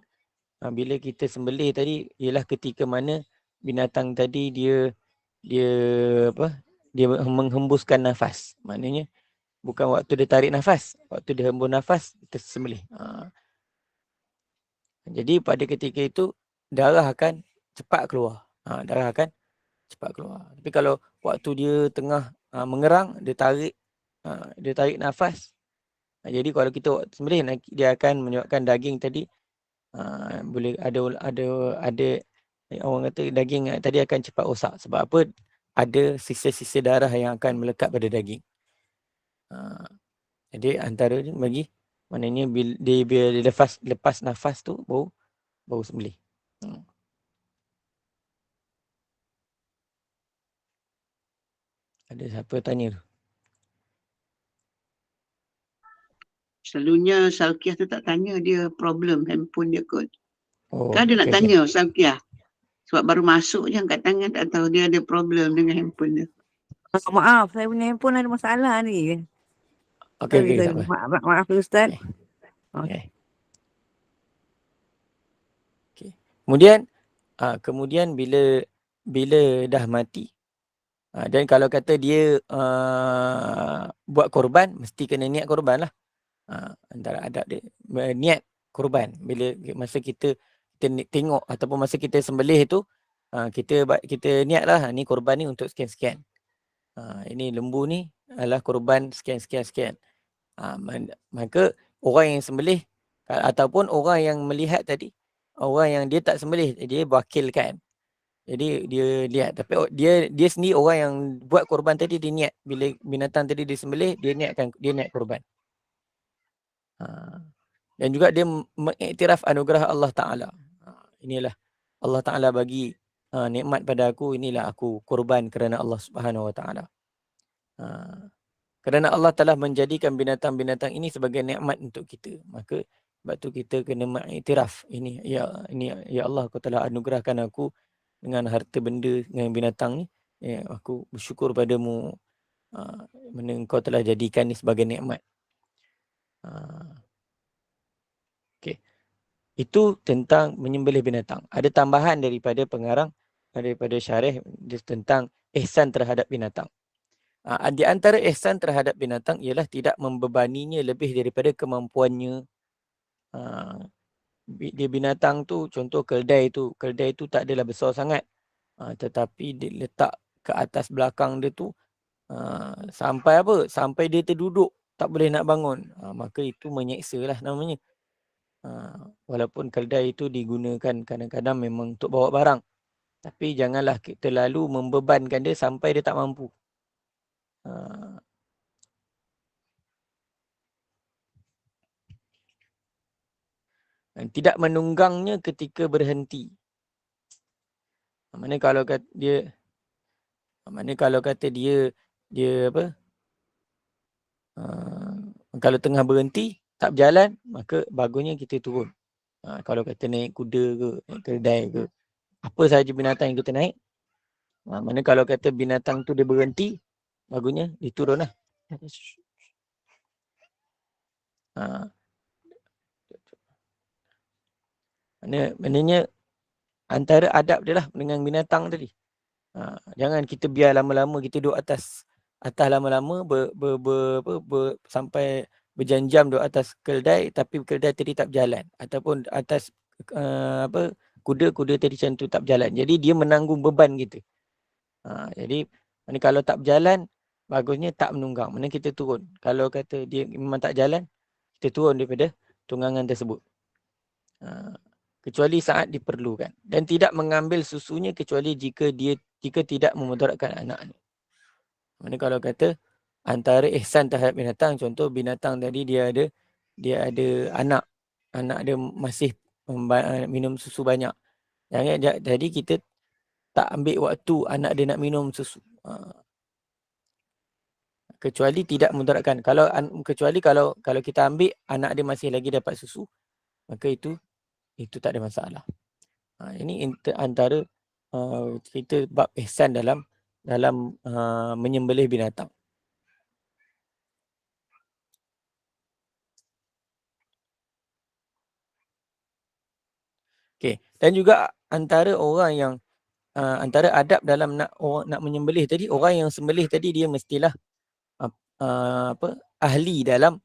bila kita sembelih tadi ialah ketika mana binatang tadi dia menghembuskan nafas. Maknanya bukan waktu dia tarik nafas, waktu dia hembus nafas kita sembelih. Jadi pada ketika itu darah akan cepat keluar. Darah akan cepat keluar. Tapi kalau waktu dia tengah mengerang, dia tarik nafas. Jadi kalau kita sembelih, dia akan menyebabkan daging tadi boleh ada orang kata daging tadi akan cepat rosak. Sebab apa? Ada sisa-sisa darah yang akan melekat pada daging. Jadi antara ni bagi maknanya bila dia lepas nafas tu baru sembelih. Ada siapa tanya tu? Selalunya Salkiah tu tak tanya dia problem handphone dia kot. Kan dia nak Okay. tanya Salkiah. Sebab baru masuk je angkat tangan, tak tahu dia ada problem dengan handphone dia. Maaf, saya punya handphone ada masalah ni. Okay, Sorry. tak apa. Maaf Ustaz. Okay. Kemudian bila dah mati, dan kalau kata dia buat korban, mesti kena niat korban lah. Antara adab dia niat korban. Bila masa kita tengok ataupun masa kita sembelih tu, kita niat lah ni korban ni untuk sekian-sekian. Ini lembu ni adalah korban sekian-sekian. Maka orang yang sembelih ataupun orang yang melihat tadi, orang yang dia tak sembelih, dia wakilkan. Jadi dia lihat, tapi dia sendiri orang yang buat korban tadi, dia niat bila binatang tadi disembelih, dia niat korban. Dan juga dia mengiktiraf anugerah Allah Ta'ala. Inilah Allah Ta'ala bagi nikmat pada aku, inilah aku korban kerana Allah Subhanahu Wa Ta'ala. Kerana Allah telah menjadikan binatang-binatang ini sebagai nikmat untuk kita. Maka sebab tu kita kena mengiktiraf. Ini ya Allah, kau telah anugerahkan aku dengan harta benda, dengan binatang ni. Ya, aku bersyukur padamu. Mana kau telah jadikan ni sebagai nikmat. Okay. Itu tentang menyembelih binatang. Ada tambahan daripada pengarang, daripada syarih tentang ihsan terhadap binatang. Di antara ihsan terhadap binatang ialah tidak membebaninya lebih daripada kemampuannya. Dia binatang tu, contoh keldai tu tak adalah besar sangat. Tetapi dia letak ke atas belakang dia tu sampai dia terduduk, tak boleh nak bangun. Maka itu menyeksa lah namanya. Walaupun keldai itu digunakan kadang-kadang memang untuk bawa barang, tapi janganlah kita lalu membebankan dia sampai dia tak mampu. Dan tidak menunggangnya ketika berhenti. Mana kalau kata dia kalau tengah berhenti tak berjalan, maka bagusnya kita turun. Kalau kata naik kuda ke, naik keldai ke, apa sahaja binatang yang kita naik. Mana kalau kata binatang tu dia berhenti, bagusnya dia turun lah. Maknanya antara adab dia lah dengan binatang tadi. Jangan kita biar lama-lama kita duduk atas lama-lama sampai berjam-jam duduk atas keldai, tapi keldai tadi tak berjalan, ataupun atas kuda tadi macam tu tak berjalan. Jadi dia menanggung beban kita. Jadi kalau tak berjalan, bagusnya tak menunggang. Mana kita turun. Kalau kata dia memang tak jalan, kita turun daripada tunggangan tersebut. Kecuali saat diperlukan. Dan tidak mengambil susunya kecuali jika dia jika tidak memudaratkan anak. Mana kalau kata antara ihsan terhadap binatang, contoh binatang tadi dia ada anak dia masih minum susu banyak. Jadi kita tak ambil waktu anak dia nak minum susu. Kecuali tidak memudaratkan. Kecuali kalau kita ambil anak dia masih lagi dapat susu, maka itu tak ada masalah. Ini antara cerita bab ihsan dalam menyembelih binatang. Okey, dan juga antara orang yang antara adab dalam nak menyembelih tadi, orang yang sembelih tadi dia mestilah ahli dalam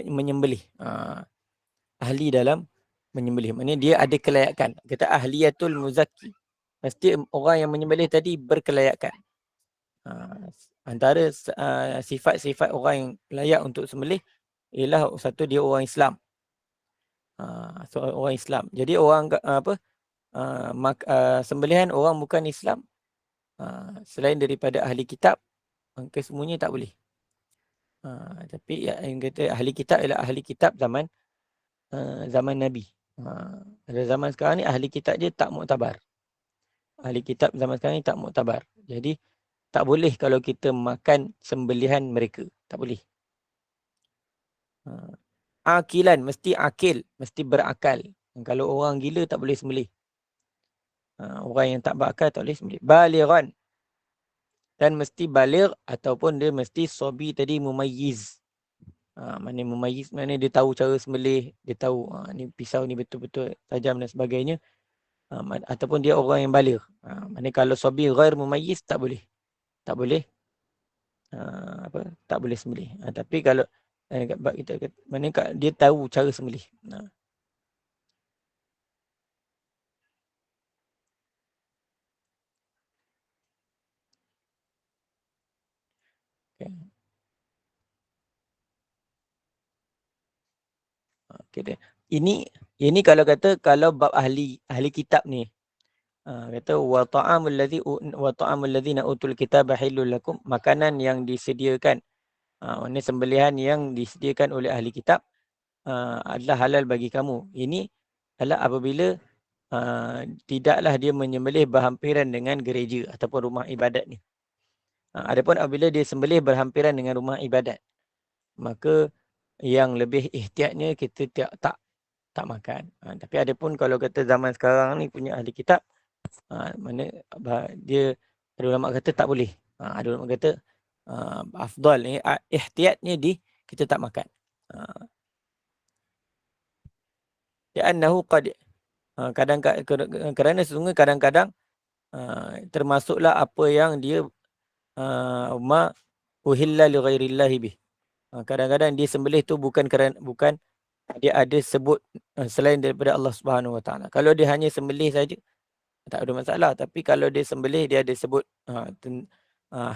menyembelih. Ahli dalam menyembelih. Maknanya dia ada kelayakan. Kata ahliyatul muzakki. Mesti orang yang menyembelih tadi berkelayakan. Antara sifat-sifat orang yang layak untuk sembelih ialah satu, dia orang Islam. Orang Islam. Jadi orang sembelihan orang bukan Islam, selain daripada ahli kitab, maka semuanya tak boleh. Tapi yang kata ahli kitab ialah ahli kitab zaman Nabi. Pada zaman sekarang ni ahli kitab je tak muktabar. Ahli kitab zaman sekarang ni tak muktabar. Jadi tak boleh kalau kita makan sembelihan mereka. Tak boleh. Akilan, mesti akil, mesti berakal. Kalau orang gila tak boleh sembelih. Orang yang tak berakal tak boleh sembelih. Balighan. Dan mesti baligh ataupun dia mesti sobi tadi mumayyiz. Mana mumayyiz, mana dia tahu cara sembelih, dia tahu ni pisau ni betul-betul tajam dan sebagainya. Ataupun dia orang yang baligh. Mana kalau sobi ghair mumayyiz tak boleh. Tak boleh tak boleh sembelih. Tapi kalau kita mana dia tahu cara sembelih. Okay. Ini kalau kata kalau bab ahli kitab ni, kata wa ta'amul ladzina utul kitaba halul lakum, makanan yang disediakan, ini sembelihan yang disediakan oleh ahli kitab adalah halal bagi kamu. Ini adalah apabila tidaklah dia menyembelih berhampiran dengan gereja ataupun rumah ibadat ni. Adapun apabila dia sembelih berhampiran dengan rumah ibadat, maka yang lebih ihtiyatnya kita tak makan. Tapi adapun kalau kata zaman sekarang ni punya ahli kitab, mana dia ada ulama kata tak boleh. Ada ulama kata afdal ni ihtiyatnya kita tak makan. Li'annahu qad kerana sesungguhnya kadang-kadang termasuklah apa yang dia ma uhilla li ghairillahi bih. Kadang-kadang dia sembelih tu bukan dia ada sebut selain daripada Allah Subhanahu Wa Taala. Kalau dia hanya sembelih saja tak ada masalah, tapi kalau dia sembelih dia ada sebut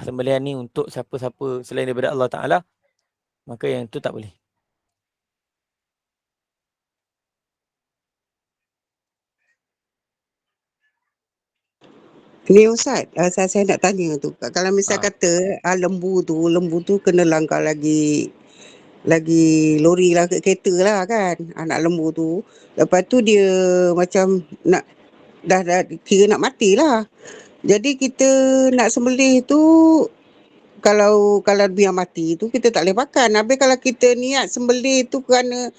sembelihan ni untuk siapa-siapa selain daripada Allah Taala, maka yang itu tak boleh. Ni Ustaz, saya nak tanya tu. Kalau misal kata lembu tu kena langgar lagi lori lah, kereta lah kan, anak lembu tu. Lepas tu dia macam nak dah kira nak mati lah. Jadi kita nak sembelih tu, kalau biar mati tu kita tak boleh makan. Habis kalau kita niat sembelih tu kerana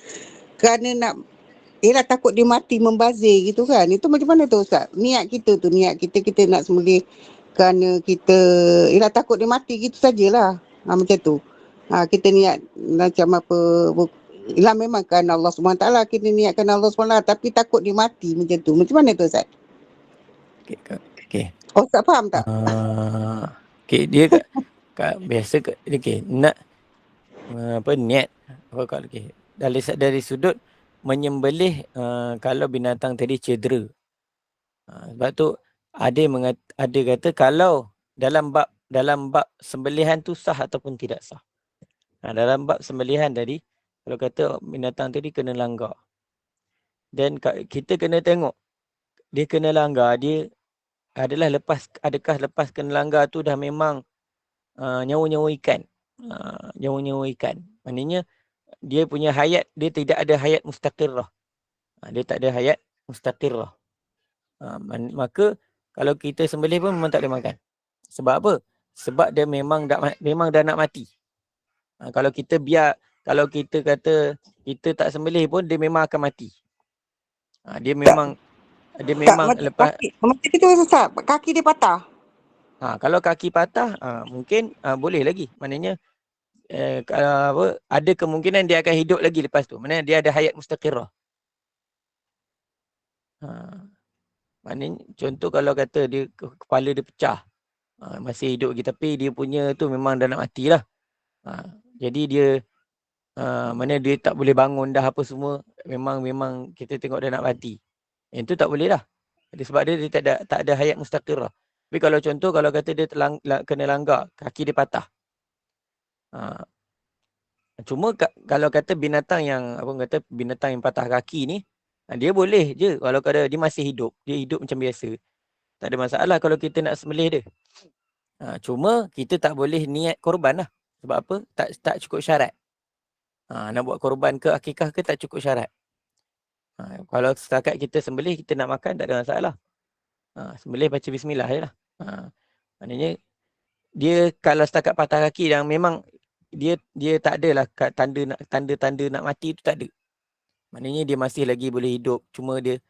nak takut dia mati membazir gitu kan. Itu macam mana tu Ustaz? Niat kita nak sembelih kerana kita takut dia mati gitu sajalah. Macam tu. Kita niat macam apa, memang kan Allah SWT, kita niatkan Allah SWT, tapi takut dia mati macam tu. Macam mana tu Ustaz? Okey. Oh, tak faham tak? Okey, dia biasa nak niat okey. Dari sudut menyembelih kalau binatang tadi cedera. Sebab tu ada kata kalau dalam bab sembelihan tu sah ataupun tidak sah. Dalam bab sembelihan tadi, kalau kata binatang tadi kena langgar, dan kita kena tengok dia kena langgar, dia adalah adakah lepas kena langgar tu dah memang nyawa-nyawa ikan. Nyawa-nyawa ikan. Maknanya dia punya hayat, dia tidak ada hayat mustaqirrah. Dia tak ada hayat mustaqirrah. Maka kalau kita sembelih pun memang tak boleh makan. Sebab apa? Sebab dia memang dah nak mati. Kalau kita kata kita tak sembelih pun dia memang akan mati. Dia memang lepas macam itu Ustaz, kaki dia patah. kalau kaki patah mungkin boleh lagi. Maknanya kalau ada kemungkinan dia akan hidup lagi lepas tu. Maknanya dia ada hayat mustaqirrah. Maknanya contoh kalau kata dia kepala dia pecah, masih hidup lagi tapi dia punya tu memang dah nak mati lah. Jadi dia mana dia tak boleh bangun dah apa semua, memang kita tengok dia nak mati. Yang tu tak boleh lah. Jadi sebab dia tak ada hayat mustaqirrah. Tapi kalau contoh kalau kata dia kena langgar, kaki dia patah. Cuma kalau kata binatang yang patah kaki ni, dia boleh je kalau dia masih hidup, dia hidup macam biasa. Tak ada masalah kalau kita nak sembelih dia. Cuma kita tak boleh niat korban lah. Sebab apa? Tak cukup syarat. Nak buat korban ke akikah ke tak cukup syarat. Kalau setakat kita sembelih, kita nak makan, tak ada masalah. Sembelih baca bismillah je lah. Maknanya dia kalau setakat patah kaki yang memang dia tak adalah tanda-tanda nak mati tu tak ada. Maknanya dia masih lagi boleh hidup. Cuma dia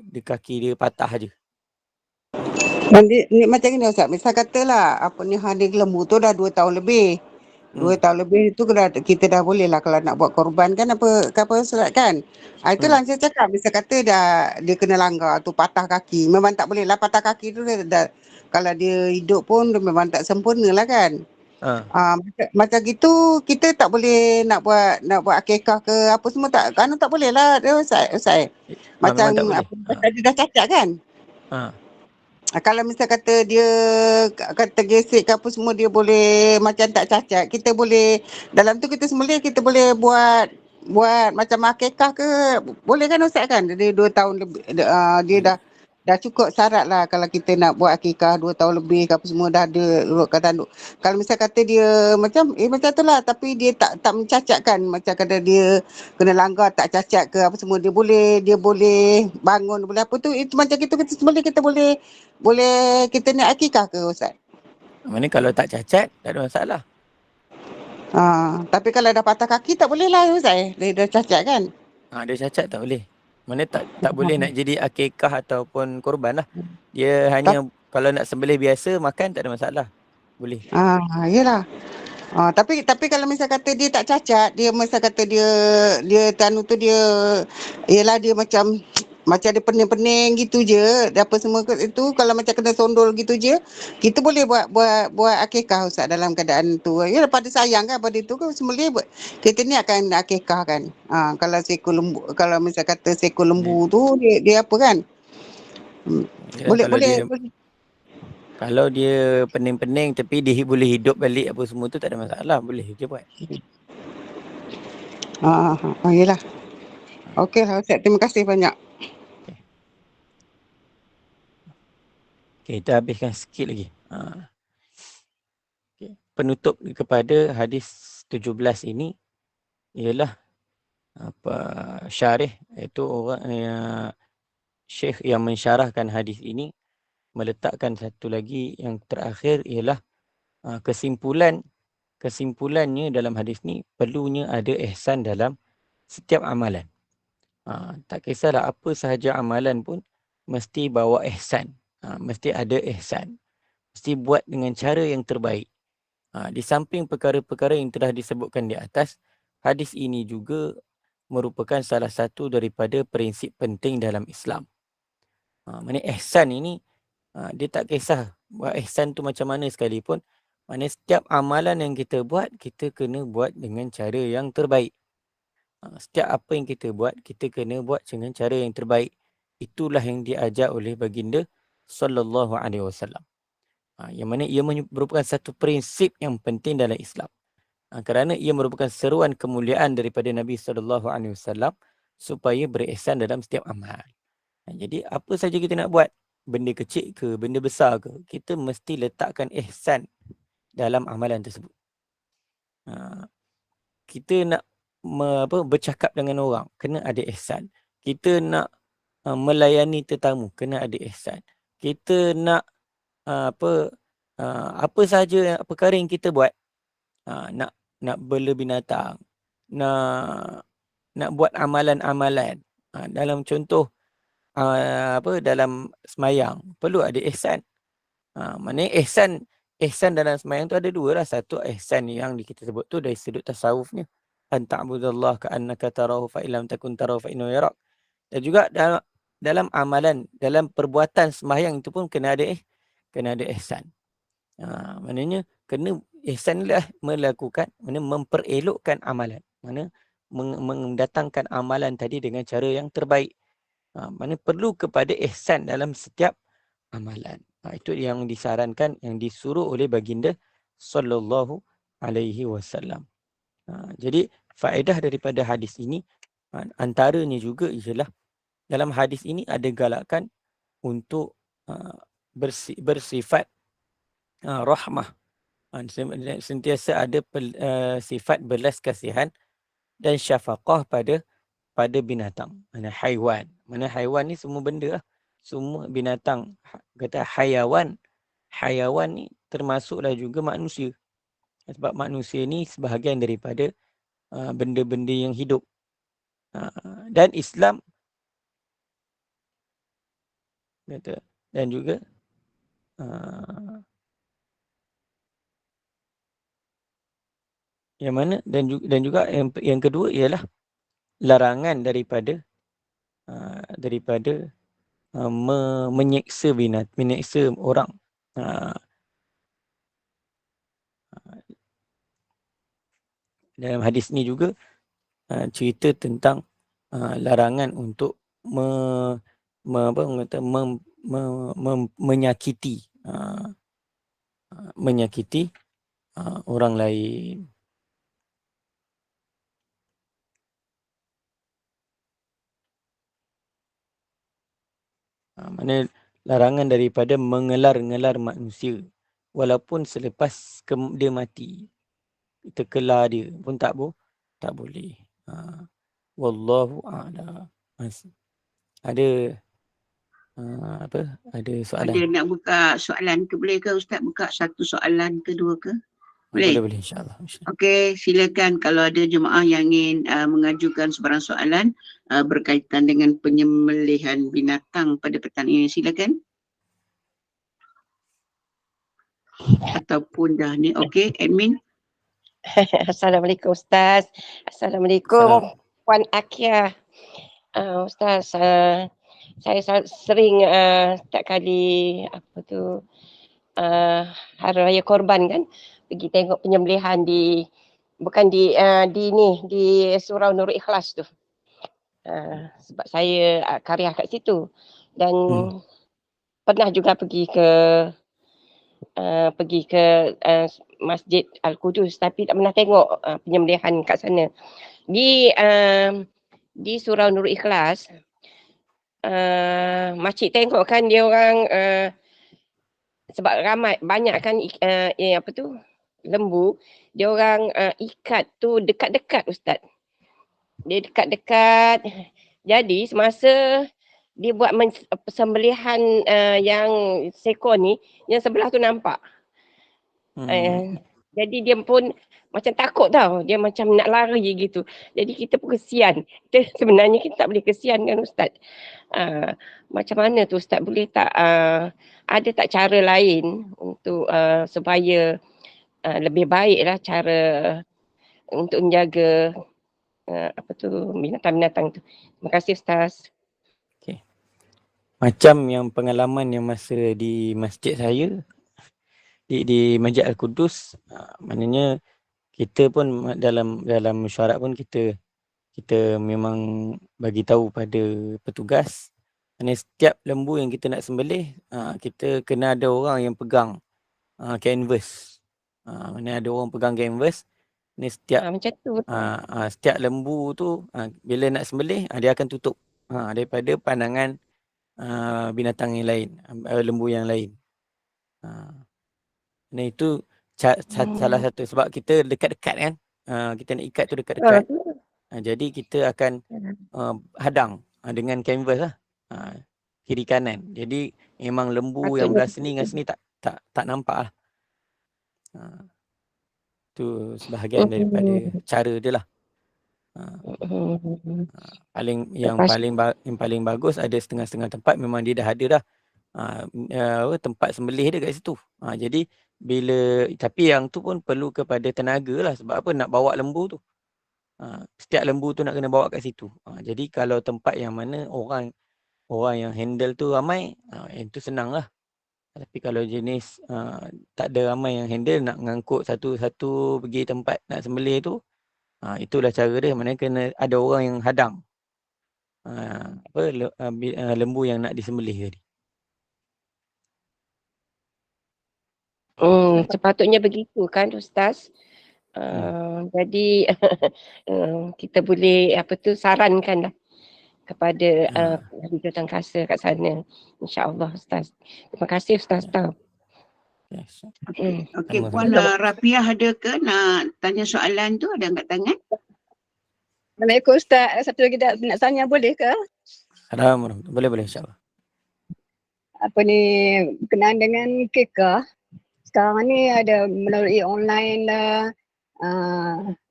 dia kaki dia patah je. Ni macam ni Ustaz, misal katalah hari lembu tu dah 2 tahun lebih. 2 tahun lebih tu kita dah boleh lah kalau nak buat korban kan apa Ustaz kan. Itulah saya cakap, misal kata dia kena langgar tu patah kaki, memang tak boleh lah patah kaki tu dah, kalau dia hidup pun dia memang tak sempurna lah kan. Macam gitu kita tak boleh nak buat akikah ke apa semua tak boleh lah Ustaz. Macam tadi dah cacat kan. Kalau misal kata dia kata gesek ke apa semua, dia boleh macam tak cacat, kita boleh dalam tu kita sembelih, kita boleh buat macam akikah ke, boleh kan Ustaz kan? Dia 2 tahun lebih, dia dah cukup syarat lah kalau kita nak buat akikah 2 tahun lebih ke apa semua, dah ada urut ke tanduk. Kalau misal kata dia macam tu lah, tapi dia tak mencacatkan, macam kata dia kena langgar tak cacat ke apa semua, dia boleh bangun, boleh apa tu, itu macam kita sembelih, kita boleh kita nak akikah ke Ustaz? Maknanya kalau tak cacat, tak ada masalah. Tapi kalau dah patah kaki tak boleh lah Ustaz. Dia dah cacat kan? Dia cacat tak boleh. Mana tak boleh nak jadi akikah ataupun korban lah. Dia hanya kalau nak sembelih biasa, makan tak ada masalah. Boleh. Yelah. Tapi kalau misal kata dia tak cacat, dia misal kata dia tanu tu dia ialah dia macam dia pening-pening gitu je, apa semua itu, kalau macam kena sondol gitu je, kita boleh buat akikah Ustaz dalam keadaan tu. Yalah, pada sayang kan pada itu kan sembelih kita ni akan akikah kan. Kalau seekor lembu, kalau misal kata seekor lembu tu dia apa kan? Boleh. Kalau dia pening-pening tapi dia boleh hidup balik apa semua tu tak ada masalah, boleh je buat. Yalah. Okey lah Ustaz, terima kasih banyak. Okay, kita habiskan sikit lagi. Penutup kepada hadis 17 ini ialah syarih, iaitu orang syekh yang mensyarahkan hadis ini meletakkan satu lagi yang terakhir ialah kesimpulannya dalam hadis ni perlunya ada ihsan dalam setiap amalan. Tak kisahlah apa sahaja amalan pun mesti bawa ihsan. Mesti ada ihsan. Mesti buat dengan cara yang terbaik. Di samping perkara-perkara yang telah disebutkan di atas, hadis ini juga merupakan salah satu daripada prinsip penting dalam Islam. Maksudnya ihsan ini, dia tak kisah buat ihsan tu macam mana sekalipun. Maksudnya setiap amalan yang kita buat, kita kena buat dengan cara yang terbaik. Setiap apa yang kita buat, kita kena buat dengan cara yang terbaik. Itulah yang diajar oleh baginda sallallahu alaihi wasallam. Yang mana ia merupakan satu prinsip yang penting dalam Islam. Kerana ia merupakan seruan kemuliaan daripada Nabi sallallahu alaihi wasallam supaya berihsan dalam setiap amal. Jadi apa saja kita nak buat, benda kecil ke, benda besar ke, kita mesti letakkan ihsan dalam amalan tersebut. Kita nak bercakap dengan orang, kena ada ihsan. Kita nak melayani tetamu, kena ada ihsan. Kita nak apa sahaja perkara yang kita buat, nak bela binatang, nak buat amalan-amalan, dalam contoh dalam semayang perlu ada ihsan. Maknanya ihsan dalam semayang tu ada dua lah. Satu ihsan yang kita sebut tu dari sudut tasawufnya, an ta'budallah ka'annaka tarahu fa illam takun tarahu fa innahu yarak. Dan juga dalam amalan, dalam perbuatan semayang itu pun kena ada ihsan. Maknanya kena ihsan lah melakukan, memperelokkan amalan, mendatangkan amalan tadi dengan cara yang terbaik. Mana perlu kepada ihsan dalam setiap amalan. Itu yang disarankan, yang disuruh oleh baginda sallallahu alaihi wasallam. Jadi faedah daripada hadis ini, antaranya juga ialah dalam hadis ini ada galakan untuk bersifat rahmah. Sentiasa ada sifat belas kasihan dan syafaqah pada binatang. Haiwan ni semua benda lah. Semua binatang, kata hayawan ni termasuklah juga manusia. Sebab manusia ni sebahagian daripada benda-benda yang hidup. Dan Islam kata, dan juga yang mana dan juga yang kedua ialah larangan daripada menyeksa menyeksa orang. Dalam hadis ni juga cerita tentang larangan untuk menyakiti orang lain. Mana larangan daripada mengelar-ngelar manusia walaupun selepas dia mati, kita kelar dia pun tak boleh. Wallahu a'lam. Ada ada soalan? Ada nak buka soalan ke, boleh ke Ustaz buka satu soalan ke dua ke? Boleh? Boleh insya-Allah. Okey, silakan kalau ada jemaah yang ingin mengajukan sebarang soalan berkaitan dengan penyembelihan binatang pada petang ini, silakan. Ataupun dah ni, okey, admin. Assalamualaikum Ustaz. Assalamualaikum Puan Akia. Ustaz, saya sering setiap kali Hari Raya Korban kan, pergi tengok penyembelihan di Surau Nurul Ikhlas tu. Sebab saya karya kat situ dan pernah juga pergi ke Masjid Al-Qudus, tapi tak pernah tengok penyembelihan kat sana. Di Surau Nurul Ikhlas, makcik tengok kan dia orang sebab banyak kan lembu, dia orang ikat tu dekat-dekat Ustaz. Dia dekat-dekat. Jadi semasa dia buat sembelihan yang seekor ni, yang sebelah tu nampak. Jadi dia pun macam takut tau. Dia macam nak lari gitu. Jadi kita pun kesian. Sebenarnya kita tak boleh kesian kan Ustaz. Macam mana tu Ustaz, boleh tak ada tak cara lain untuk supaya lebih baiklah cara untuk menjaga binatang-binatang tu. Terima kasih Ustaz. Okay. Macam yang pengalaman yang masa di masjid saya, di Masjid Al-Qudus, maknanya kita pun dalam mesyuarat pun kita memang bagi tahu pada petugas, setiap lembu yang kita nak sembelih, kita kena ada orang yang pegang canvas. Mana ada orang pegang canvas, ni setiap macam tu. Setiap lembu tu bila nak sembelih, dia akan tutup daripada pandangan binatang yang lain, lembu yang lain. Nah itu salah satu sebab kita dekat-dekat kan. Kita nak ikat tu dekat-dekat. Jadi kita akan hadang dengan kanvas lah. Kiri kanan. Jadi memang lembu yang belah sini dengan sini tak nampak lah. Tu sebahagian daripada cara dia lah. Yang paling bagus ada setengah-setengah tempat memang dia dah ada dah. Tempat sembelih dia kat situ. Jadi tapi yang tu pun perlu kepada tenaga lah. Sebab apa nak bawa lembu tu. Setiap lembu tu nak kena bawa kat situ. Jadi kalau tempat yang mana orang yang handle tu ramai, yang tu senang lah. Tapi kalau jenis tak ada ramai yang handle, nak ngangkut satu-satu pergi tempat nak sembelih tu, itulah cara dia. Mana kena ada orang yang hadang lembu yang nak disembelih tadi. Sepatutnya begitu kan Ustaz. Jadi kita boleh sarankan lah kepada ahli jawatangkasa kat sana, insya-Allah Ustaz. Terima kasih Ustaz tau. Okey, Puan Rafiah ada ke nak tanya soalan tu, ada angkat tangan? Assalamualaikum Ustaz. Satu lagi nak tanya, boleh ke? Assalamualaikum. Boleh insya-Allah. Berkenaan dengan kekah. Sekarang ni ada melalui online lah.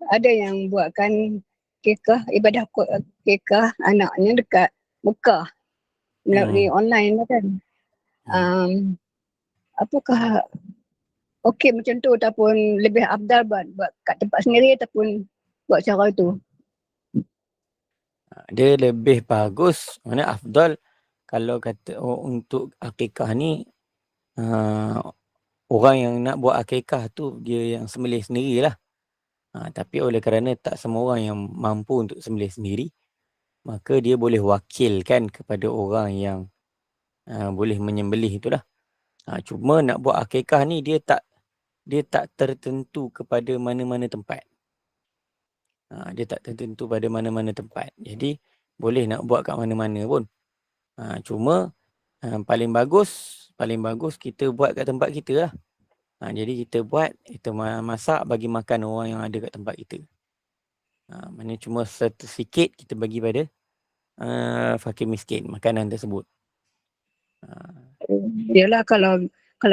Ada yang buatkan kekah, ibadah kekah anaknya dekat Mekah melalui online lah kan. Apakah okey macam tu ataupun lebih afdal buat kat tempat sendiri ataupun buat cara tu? Dia lebih bagus, mana afdal kalau kata untuk akikah ni, orang yang nak buat akikah tu dia yang sembelih sendirilah. Tapi oleh kerana tak semua orang yang mampu untuk sembelih sendiri, maka dia boleh wakilkan kepada orang yang boleh menyembelih itulah. Cuma nak buat akikah ni dia tak tertentu kepada mana-mana tempat. Dia tak tertentu pada mana-mana tempat. Jadi boleh nak buat kat mana-mana pun. Cuma paling bagus kita buat kat tempat kita lah. Jadi kita masak bagi makan orang yang ada kat tempat kita. Mana cuma sikit kita bagi pada fakir miskin makanan tersebut. Yalah kalau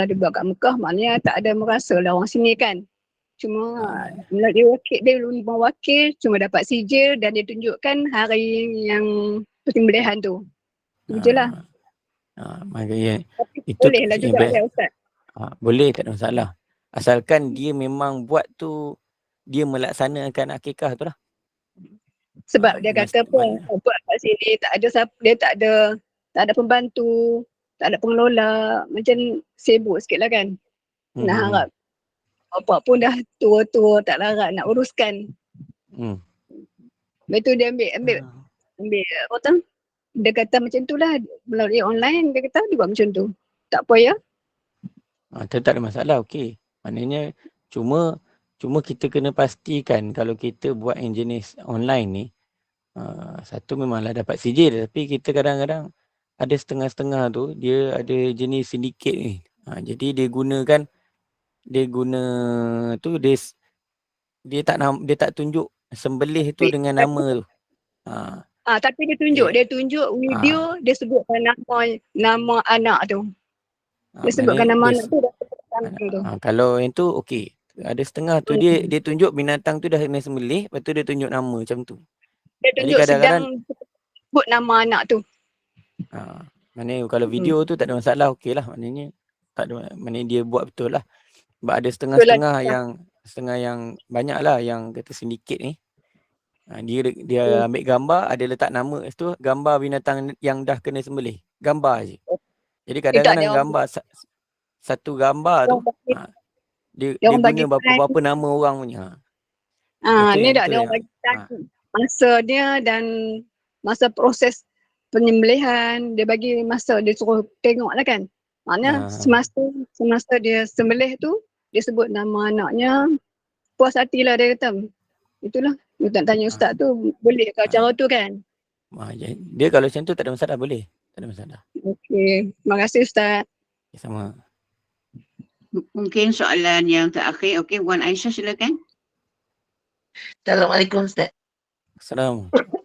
dibuat kat Mekah maknanya tak ada merasa lah orang sini kan. Cuma dia mewakil cuma dapat sijil dan dia tunjukkan hari yang persembelihan tu. Itulah. Boleh lah juga ya Ustaz. Boleh, tak ada masalah. Asalkan dia memang buat tu, dia melaksanakan akikah tu lah. Sebab dia kata pun buat kat sini tak ada pembantu, tak ada pengelola, macam sibuk sikit lah kan. Nak harap apa pun dah tua-tua tak larat nak uruskan. Lepas tu dia ambil apa tu? Dia kata macam tu lah, melalui online dia kata dia buat macam tu. Tak apa ya? Tak ada masalah, okey. Maknanya cuma kita kena pastikan kalau kita buat yang jenis online ni, satu memanglah dapat sijil, tapi kita kadang-kadang ada setengah-setengah tu dia ada jenis sindiket ni. Jadi dia tak tunjuk sembelih tu dengan nama tu. Tapi dia tunjuk video, dia sebutkan nama anak tu. Dia sebutkan nama anak tu. Kalau yang tu okey. Ada setengah tu dia tunjuk binatang tu dah kena sembelih, lepas tu dia tunjuk nama macam tu. Dia tunjuk sedang sebut nama anak tu. Maknanya kalau video tu tak ada masalah, okey lah. Maknanya dia buat betul lah. Sebab ada setengah-setengah yang banyak lah yang kata sindiket ni. Dia ambil gambar, ada letak nama tu, gambar binatang yang dah kena sembelih. Gambar je. Jadi kadang-kadang gambar satu gambar tu dia guna berapa nama orang punya. Ni dah dia orang bagi masa dia dan masa proses penyembelihan, dia bagi masa, dia suruh tengok lah kan. Maknanya semasa dia sembelih tu, dia sebut nama anaknya, puas hatilah dia kata. Itulah, dia tak tanya Ustaz tu, boleh ke cara tu kan? Dia kalau macam tu tak ada masalah, boleh. Tak ada masalah. Okey. Terima kasih Ustaz. Sama. Mungkin soalan yang terakhir. Okey, Wan Aisyah silakan. Assalamualaikum Ustaz. Assalamualaikum.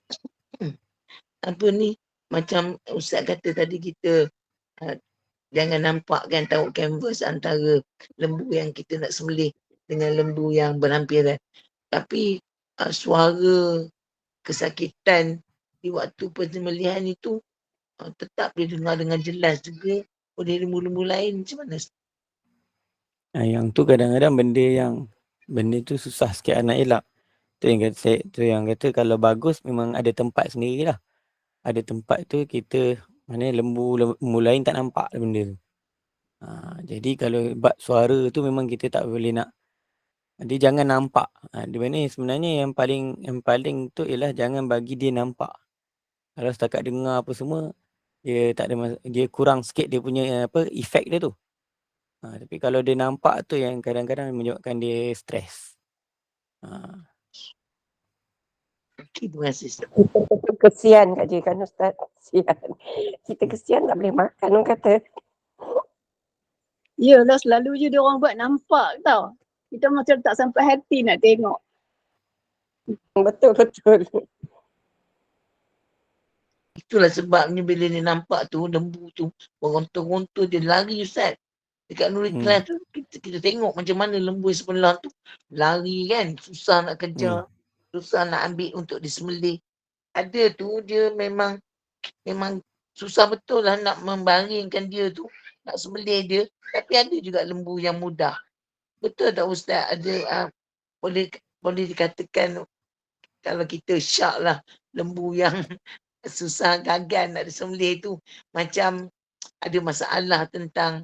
Apa ni, macam Ustaz kata tadi kita jangan nampak kan, tahu canvas antara lembu yang kita nak sembelih dengan lembu yang berhampiran. Tapi suara kesakitan di waktu penyembelihan itu tetap boleh dengar dengan jelas juga oleh lembu-lembu lain. Macam mana? Yang tu kadang-kadang benda tu susah sikit nak elak. Tu yang kata kalau bagus memang ada tempat sendirilah. Ada tempat tu kita lembu lain tak nampak benda tu. Jadi kalau bab suara tu memang kita tak boleh nak, dia jangan nampak. Di mana sebenarnya yang paling tu ialah jangan bagi dia nampak. Kalau setakat dengar apa semua, dia tak ada dia kurang sikit dia punya efek dia tu. Tapi kalau dia nampak tu yang kadang-kadang menyebabkan dia stres. Terima kasih Ustaz. Kita kesian kat dia kan Ustaz. Kesian. Kita kesian tak boleh makan orang kata. Yelah, selalu je dia orang buat nampak tau. Kita macam tak sampai hati nak tengok. Betul. Itulah sebabnya bila dia nampak tu lembu tu berontor-ontor, dia lari Ustaz. Dekat Nurul Ikhlas tu kita tengok macam mana lembu sebelah tu lari kan, susah nak kejar, susah nak ambil untuk disembelih. Ada tu dia memang susah betul lah nak membaringkan dia tu, nak sembelih dia. Tapi ada juga lembu yang mudah. Betul tak Ustaz? Ada boleh dikatakan kalau kita syak lah lembu yang susah gagal nak disembelih tu macam ada masalah tentang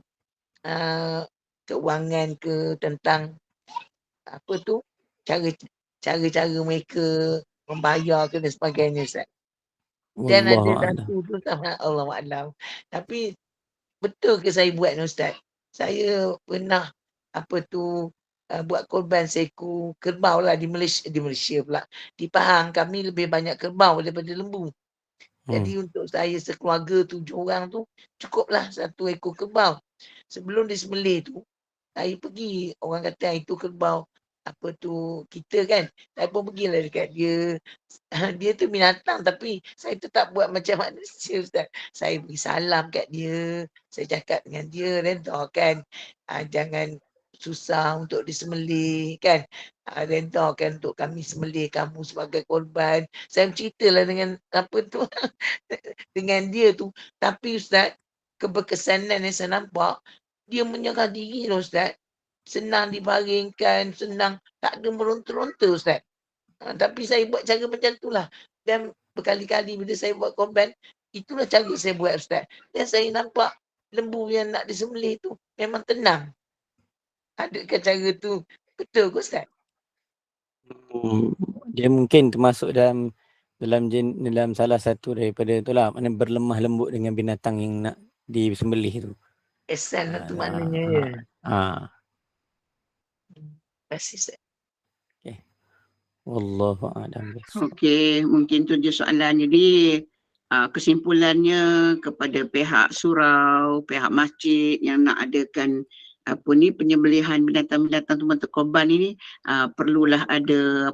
keuangan ke, tentang apa tu, cara mereka membayar ke dan sebagainya Ustaz. Dan ada satu tu sama Allah Alam. Tapi betul ke saya buat ni Ustaz? Saya pernah buat korban seekor kerbau lah di Malaysia pula. Di Pahang kami lebih banyak kerbau daripada lembu. Jadi untuk saya sekeluarga 7 orang tu cukuplah 1 ekor kerbau. Sebelum disembelih tu saya pergi, orang kata itu kerbau kita kan. Saya pun pergilah dekat dia. Dia tu binatang tapi saya tetap buat macam manusia Ustaz. Saya beri salam kat dia. Saya cakap dengan dia, redhakan jangan susah untuk disembelih kan. Redhakan untuk kami sembelih kamu sebagai korban. Saya ceritalah dengan dengan dia tu. Tapi Ustaz, keberkesanan yang saya nampak, dia menyerah diri lah Ustaz. Senang dibaringkan, senang, tak ada meronta-ronta Ustaz. Tapi saya buat cara macam tu lah. Dan berkali-kali bila saya buat korban, itulah cara saya buat Ustaz. Dan saya nampak lembu yang nak disembelih tu memang tenang. Adakah cara tu betul ke Ustaz? Dia mungkin termasuk dalam salah satu daripada itulah, mana berlemah lembut dengan binatang yang nak disembelih tu. Ihsan tu maknanya ya. Terima kasih Ustaz. Wallahu a'lam. Okey, mungkin tu je soalan. Jadi kesimpulannya kepada pihak surau, pihak masjid yang nak adakan penyembelihan binatang-binatang tumpang korban ini, perlulah ada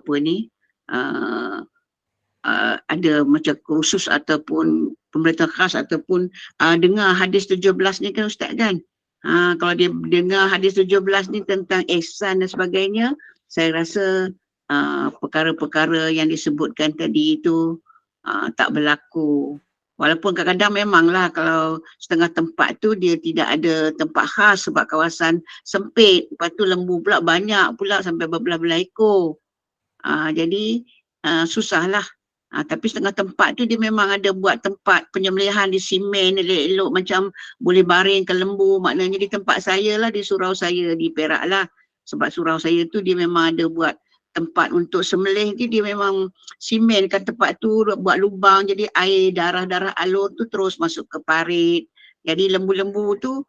ada macam kursus ataupun pemberitahuan khas ataupun dengar hadis 17 ni kan Ustaz kan. Kalau dia dengar hadis 17 ni tentang ihsan dan sebagainya, saya rasa perkara-perkara yang disebutkan tadi itu tak berlaku. Walaupun kadang-kadang memanglah kalau setengah tempat tu dia tidak ada tempat khas sebab kawasan sempit. Lepas tu lembu pula banyak pula sampai berbelah-belah ekor. Jadi susahlah. Tapi setengah tempat tu dia memang ada buat tempat penyembelihan di simen elok-elok macam boleh baringkan lembu. Maknanya di tempat saya lah, di surau saya di Perak lah. Sebab surau saya tu dia memang ada buat tempat untuk sembelih dia memang simenkan tempat tu, buat lubang jadi air darah-darah alur tu terus masuk ke parit. Jadi lembu-lembu tu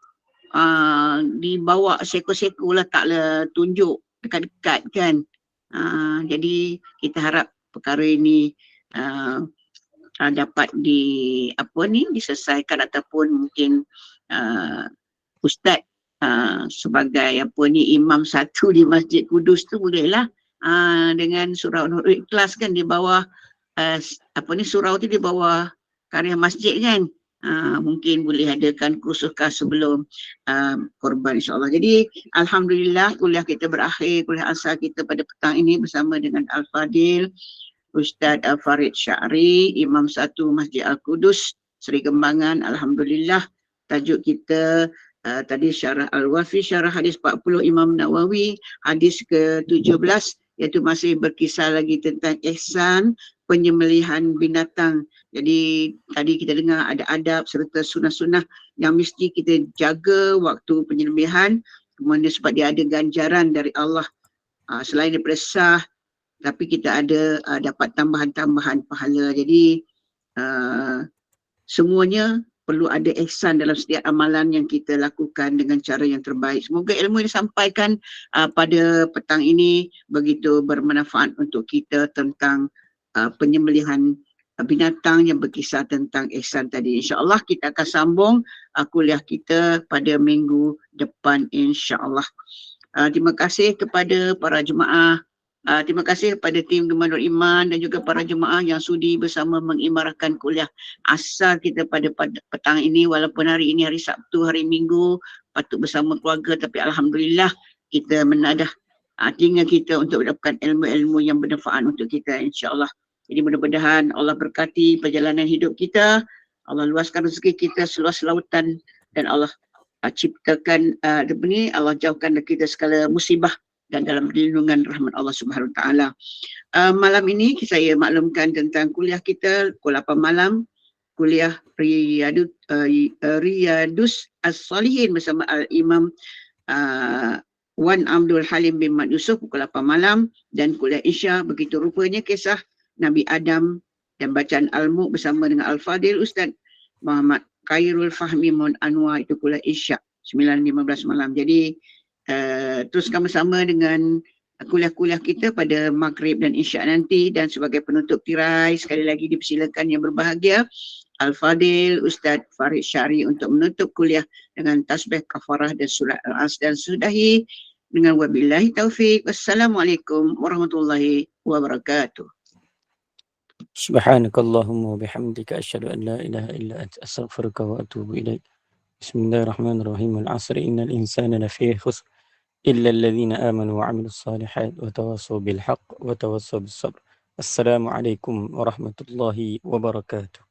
dibawa seko-seko lah, taklah tunjuk dekat-dekat kan. Jadi kita harap perkara ini dapat diselesaikan ataupun mungkin Ustaz sebagai imam satu di Masjid Kudus tu bolehlah dengan surau Nurul Ikhlas kan di bawah surau tu di bawah karya masjid kan. Mungkin boleh adakan kursus sebelum korban insyaAllah. Jadi Alhamdulillah kuliah kita berakhir, kuliah asal kita pada petang ini bersama dengan Al-Fadil Ustaz Farid Syari, Imam Satu Masjid Al-Qudus, Seri Kembangan. Alhamdulillah tajuk kita tadi Syarah Al-Wafi, Syarah Hadis 40 Imam Nawawi, hadis ke-17, iaitu masih berkisar lagi tentang ihsan penyembelihan binatang. Jadi tadi kita dengar ada adab serta sunnah-sunnah yang mesti kita jaga waktu penyembelihan, kemudian sebab dia ada ganjaran dari Allah selain daripada sah, tapi kita ada dapat tambahan-tambahan pahala. Jadi semuanya perlu ada ihsan dalam setiap amalan yang kita lakukan dengan cara yang terbaik. Semoga ilmu yang disampaikan pada petang ini begitu bermanfaat untuk kita tentang penyembelihan binatang yang berkisar tentang ihsan tadi. InsyaAllah kita akan sambung kuliah kita pada minggu depan insyaAllah. Terima kasih kepada para jemaah. Terima kasih kepada tim Gemah Nur Iman dan juga para jemaah yang sudi bersama mengimarahkan kuliah asal kita pada petang ini. Walaupun hari ini hari Sabtu, hari Minggu, patut bersama keluarga, tapi Alhamdulillah kita menadah telinga kita untuk mendapatkan ilmu-ilmu yang bermanfaat untuk kita insyaAllah. Jadi mudah-mudahan Allah berkati perjalanan hidup kita, Allah luaskan rezeki kita seluas lautan, dan Allah ciptakan Allah jauhkan dari kita segala musibah dan dalam perlindungan rahmat Allah Subhanahu Wa Taala. Malam ini saya maklumkan tentang kuliah kita pukul 8 malam, kuliah Riyadus As-Salihin bersama Al-Imam Wan Abdul Halim bin Mat Yusof pukul 8 malam, dan kuliah Isya begitu rupanya kisah Nabi Adam dan bacaan Al-Mu bersama dengan Al-Fadil Ustaz Muhammad Khairul Fahmi Mun Anwar, itu kuliah Isya 9.15 malam. Jadi teruskan bersama dengan kuliah-kuliah kita pada Maghrib dan Isya nanti. Dan sebagai penutup tirai, sekali lagi dipersilakan yang berbahagia Al-Fadil Ustaz Farid Syari untuk menutup kuliah dengan tasbih kafarah dan surat Al-As, dan sudahi dengan wabillahi taufik. Wassalamualaikum warahmatullahi wabarakatuh. Subhanakallahumma wa bihamdika asyhadu an la ilaha illa anta astaghfiruka wa atubu ilaik. Bismillahirrahmanirrahim. Al-'asri innal insana lafi khusr illa alladhina amanu wa 'amilus salihat wa tawassaw bil haqq wa tawassaw bis sabr. Assalamualaikum warahmatullahi wabarakatuh.